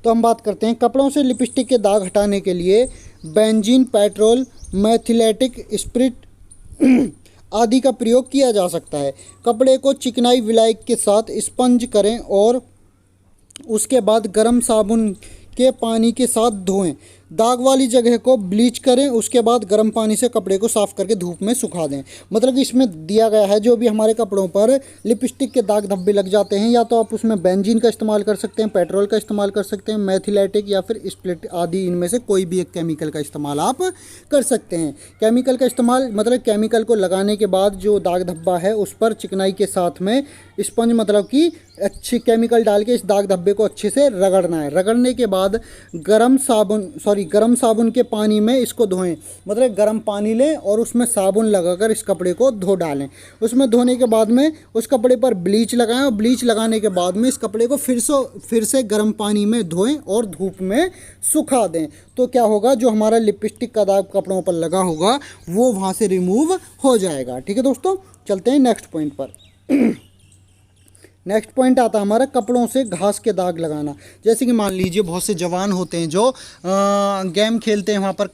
तो हम बात करते हैं कपड़ों से लिपस्टिक के दाग हटाने के लिए बेंजीन, पेट्रोल, मेथिलेटिक स्पिरिट आदि का प्रयोग किया जा सकता है। कपड़े को चिकनाई विलायक के साथ स्पंज करें और उसके बाद गर्म साबुन के पानी के साथ धोएं। दाग वाली जगह को ब्लीच करें, उसके बाद गर्म पानी से कपड़े को साफ़ करके धूप में सुखा दें। मतलब इसमें दिया गया है जो भी हमारे कपड़ों पर लिपस्टिक के दाग धब्बे लग जाते हैं, या तो आप उसमें बेंजीन का इस्तेमाल कर सकते हैं, पेट्रोल का इस्तेमाल कर सकते हैं, मेथिलेटिक या फिर स्प्लिट आदि, इनमें से कोई भी एक केमिकल का इस्तेमाल आप कर सकते हैं। केमिकल का इस्तेमाल मतलब केमिकल को लगाने के बाद जो दाग धब्बा है उस पर चिकनाई के साथ में स्पंज मतलब कि अच्छी केमिकल डाल के इस दाग धब्बे को अच्छे से रगड़ना है। रगड़ने के बाद गर्म साबुन के पानी में इसको धोएं। मतलब गर्म पानी लें और उसमें साबुन लगाकर इस कपड़े को धो डालें। उसमें धोने के बाद में उस कपड़े पर ब्लीच लगाएं और ब्लीच लगाने के बाद में इस कपड़े को फिर से गर्म पानी में धोएं और धूप में सुखा दें। तो क्या होगा, जो हमारा लिपस्टिक का दाग कपड़ों पर लगा होगा वो वहाँ से रिमूव हो जाएगा। ठीक है दोस्तों, चलते हैं नेक्स्ट पॉइंट पर। नेक्स्ट पॉइंट आता है हमारा कपड़ों से घास के दाग लगाना। जैसे कि मान लीजिए बहुत से जवान होते हैं जो गेम खेलते हैं, वहाँ पर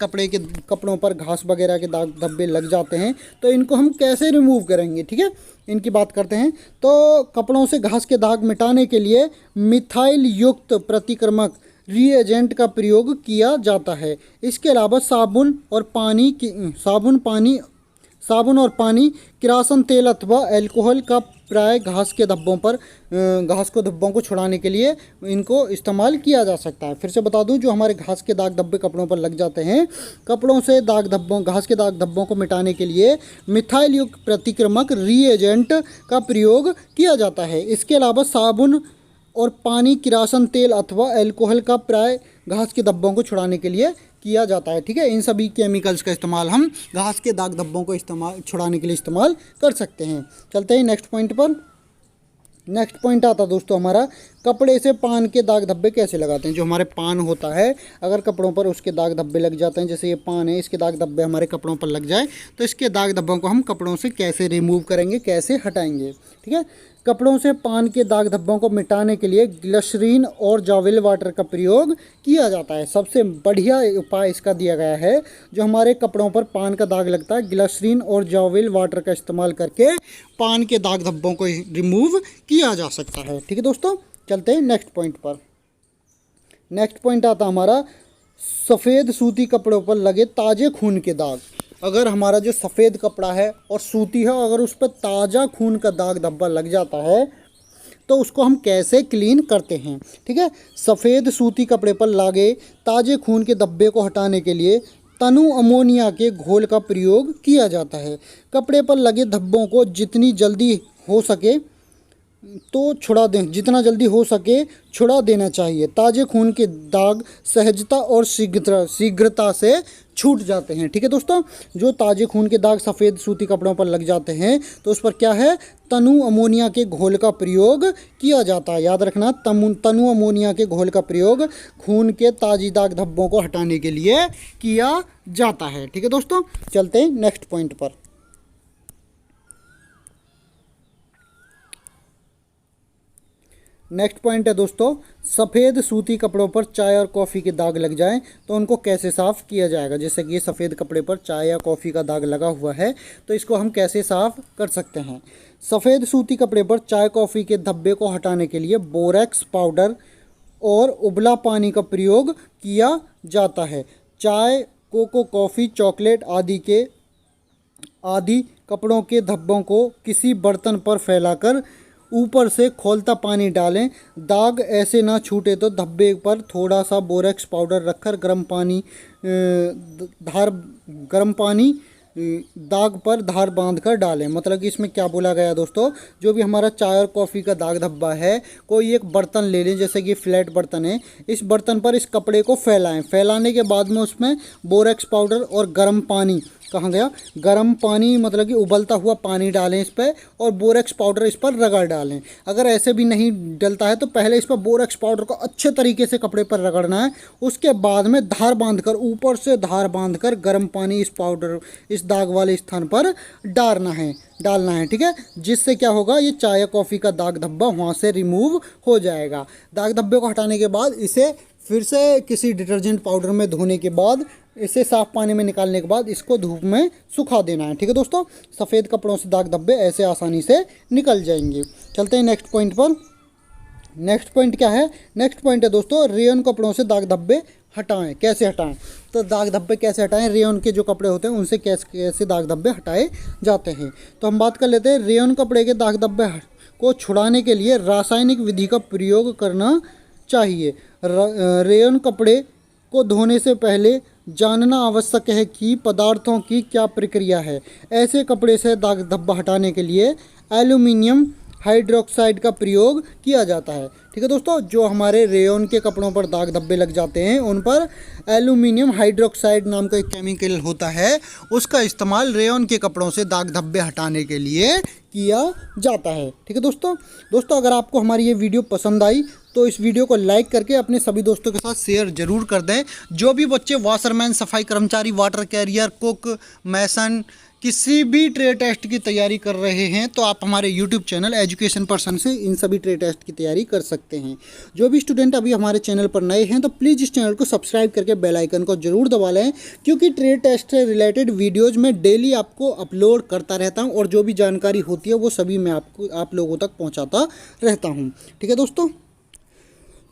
कपड़ों पर घास वगैरह के दाग धब्बे लग जाते हैं, तो इनको हम कैसे रिमूव करेंगे। ठीक है, इनकी बात करते हैं। तो कपड़ों से घास के दाग मिटाने के लिए मिथाइल युक्त प्रतिक्रमक रीएजेंट का प्रयोग किया जाता है। इसके अलावा साबुन और पानी, किरासन तेल अथवा अल्कोहल का प्राय घास को धब्बों को छुड़ाने के लिए इनको इस्तेमाल किया जा सकता है। फिर से बता दूं, जो हमारे घास के दाग धब्बे कपड़ों पर लग जाते हैं, कपड़ों से घास के दाग धब्बों को मिटाने के लिए मिथाइल युक्त प्रतिक्रमक रीएजेंट का प्रयोग किया जाता है। इसके अलावा साबुन और पानी, किरासन तेल अथवा अल्कोहल का प्राय घास के धब्बों को छुड़ाने के लिए किया जाता है। ठीक है, इन सभी केमिकल्स का इस्तेमाल हम घास के दाग धब्बों को छुड़ाने के लिए इस्तेमाल कर सकते हैं। चलते हैं नेक्स्ट पॉइंट पर। नेक्स्ट पॉइंट आता है दोस्तों हमारा, कपड़े से पान के दाग धब्बे कैसे लगाते हैं। जो हमारे पान होता है, अगर कपड़ों पर उसके दाग धब्बे लग जाते हैं, जैसे ये पान है, इसके दाग धब्बे हमारे कपड़ों पर लग जाए, तो इसके दाग धब्बों को हम कपड़ों से कैसे रिमूव करेंगे, कैसे हटाएंगे। ठीक है, कपड़ों से पान के दाग धब्बों को मिटाने के लिए ग्लिसरीन और जॉविल वाटर का प्रयोग किया जाता है। सबसे बढ़िया उपाय इसका दिया गया है, जो हमारे कपड़ों पर पान का दाग लगता है, ग्लिसरीन और जॉविल वाटर का इस्तेमाल करके पान के दाग धब्बों को रिमूव किया जा सकता है। ठीक है दोस्तों, चलते हैं नेक्स्ट पॉइंट पर। नेक्स्ट पॉइंट आता हमारा, सफ़ेद सूती कपड़ों पर लगे ताज़े खून के दाग। अगर हमारा जो सफ़ेद कपड़ा है और सूती है, अगर उस पर ताज़ा खून का दाग धब्बा लग जाता है तो उसको हम कैसे क्लीन करते हैं। ठीक है, सफ़ेद सूती कपड़े पर लगे ताज़े खून के धब्बे को हटाने के लिए तनु अमोनिया के घोल का प्रयोग किया जाता है। कपड़े पर लगे धब्बों को जितनी जल्दी हो सके तो छुड़ा दें, जितना जल्दी हो सके छुड़ा देना चाहिए। ताज़े खून के दाग सहजता और शीघ्रता से छूट जाते हैं। ठीक है दोस्तों, जो ताज़े खून के दाग सफ़ेद सूती कपड़ों पर लग जाते हैं तो उस पर क्या है, तनु अमोनिया के घोल का प्रयोग किया जाता है। याद रखना, तनु अमोनिया के घोल का प्रयोग खून के ताज़ी दाग धब्बों को हटाने के लिए किया जाता है। ठीक है दोस्तों, चलते हैं नेक्स्ट पॉइंट पर। नेक्स्ट पॉइंट है दोस्तों, सफ़ेद सूती कपड़ों पर चाय और कॉफ़ी के दाग लग जाएं तो उनको कैसे साफ़ किया जाएगा। जैसे कि ये सफ़ेद कपड़े पर चाय या कॉफ़ी का दाग लगा हुआ है, तो इसको हम कैसे साफ़ कर सकते हैं। सफ़ेद सूती कपड़े पर चाय कॉफ़ी के धब्बे को हटाने के लिए बोरेक्स पाउडर और उबला पानी का प्रयोग किया जाता है। चाय, कोको, कॉफ़ी, चॉकलेट आदि कपड़ों के धब्बों को किसी बर्तन पर फैलाकर ऊपर से खौलता पानी डालें। दाग ऐसे ना छूटे तो धब्बे पर थोड़ा सा बोरेक्स पाउडर रखकर गर्म पानी दाग पर धार बांधकर डालें। मतलब कि इसमें क्या बोला गया दोस्तों, जो भी हमारा चाय और कॉफ़ी का दाग धब्बा है, कोई एक बर्तन ले लें, जैसे कि फ्लैट बर्तन है, इस बर्तन पर इस कपड़े को फैलाएं। फैलाने के बाद में उसमें बोरेक्स पाउडर और गर्म पानी, कहाँ गया, गर्म पानी मतलब कि उबलता हुआ पानी डालें इस पर, और बोरेक्स पाउडर इस पर रगड़ डालें। अगर ऐसे भी नहीं डलता है तो पहले इस पर बोरेक्स पाउडर को अच्छे तरीके से कपड़े पर रगड़ना है। उसके बाद में धार बांधकर, ऊपर से धार बांधकर गर्म पानी इस दाग वाले स्थान पर डालना है। ठीक है, जिससे क्या होगा, ये चाय कॉफ़ी का दाग धब्बा वहाँ से रिमूव हो जाएगा। दाग धब्बे को हटाने के बाद इसे फिर से किसी डिटर्जेंट पाउडर में धोने के बाद, इसे साफ पानी में निकालने के बाद इसको धूप में सुखा देना है। ठीक है दोस्तों, सफ़ेद कपड़ों से दाग धब्बे ऐसे आसानी से निकल जाएंगे। चलते हैं नेक्स्ट पॉइंट पर। नेक्स्ट पॉइंट क्या है, नेक्स्ट पॉइंट है दोस्तों, रेयन कपड़ों से दाग धब्बे हटाएं। कैसे हटाएं, तो दाग धब्बे कैसे हटाएं, रेयन के जो कपड़े होते हैं उनसे कैसे दाग धब्बे हटाए जाते हैं। तो हम बात कर लेते हैं, रेयन कपड़े के दाग धब्बे को छुड़ाने के लिए रासायनिक विधि का प्रयोग करना चाहिए। रेयन कपड़े को धोने से पहले जानना आवश्यक है कि पदार्थों की क्या प्रक्रिया है। ऐसे कपड़े से दाग धब्बा हटाने के लिए एल्यूमिनियम हाइड्रोक्साइड का प्रयोग किया जाता है। ठीक है दोस्तों, जो हमारे रेयन के कपड़ों पर दाग धब्बे लग जाते हैं उन पर एल्यूमिनियम हाइड्रोक्साइड नाम का एक केमिकल होता है, उसका इस्तेमाल रेयन के कपड़ों से दाग धब्बे हटाने के लिए किया जाता है। ठीक है दोस्तों, अगर आपको हमारी ये वीडियो पसंद आई तो इस वीडियो को लाइक करके अपने सभी दोस्तों के साथ शेयर जरूर कर दें। जो भी बच्चे वाशरमैन, सफाई कर्मचारी, वाटर कैरियर, कुक, मैसन, किसी भी ट्रेड टेस्ट की तैयारी कर रहे हैं तो आप हमारे यूट्यूब चैनल एजुकेशन पर्सन से इन सभी ट्रेड टेस्ट की तैयारी कर सकते हैं। जो भी स्टूडेंट अभी हमारे चैनल पर नए हैं तो प्लीज़ इस चैनल को सब्सक्राइब करके बेल आइकन को जरूर दबा लें, क्योंकि ट्रेड टेस्ट से रिलेटेड वीडियोज़ में डेली आपको अपलोड करता रहता हूँ और जो भी जानकारी होती है वो सभी मैं आप लोगों तक पहुँचाता रहता हूँ। ठीक है दोस्तों,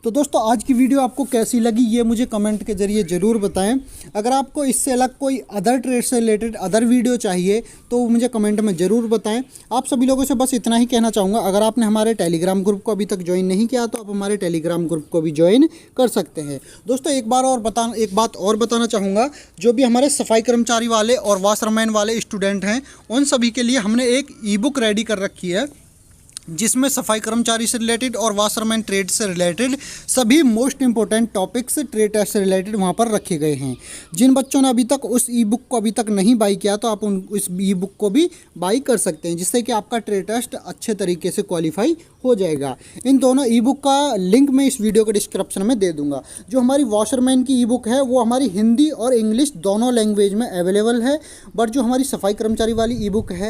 तो दोस्तों आज की वीडियो आपको कैसी लगी ये मुझे कमेंट के ज़रिए ज़रूर बताएं। अगर आपको इससे अलग कोई अदर ट्रेड से रिलेटेड अदर वीडियो चाहिए तो मुझे कमेंट में ज़रूर बताएं। आप सभी लोगों से बस इतना ही कहना चाहूँगा, अगर आपने हमारे टेलीग्राम ग्रुप को अभी तक ज्वाइन नहीं किया तो आप हमारे टेलीग्राम ग्रुप को भी ज्वाइन कर सकते हैं। दोस्तों एक बात और बताना चाहूँगा, जो भी हमारे सफाई कर्मचारी वाले और वाशरमैन वाले स्टूडेंट हैं उन सभी के लिए हमने एक ई बुक रेडी कर रखी है। जिसमें सफाई कर्मचारी से रिलेटेड और वाशरमैन ट्रेड से रिलेटेड सभी most important topics trade test से रिलेटेड वहाँ पर रखे गए हैं। जिन बच्चों ने अभी तक उस ई बुक को अभी तक नहीं बाई किया तो आप उस ई बुक को भी बाई कर सकते हैं, जिससे कि आपका ट्रेड टेस्ट अच्छे तरीके से क्वालिफाई हो जाएगा। इन दोनों ई बुक का लिंक मैं इस वीडियो के डिस्क्रिप्शन में दे दूंगा। जो हमारी वाशरमैन की ई बुक है वो हमारी हिंदी और इंग्लिश दोनों लैंग्वेज में अवेलेबल है, बट जो हमारी सफाई कर्मचारी वाली ई बुक है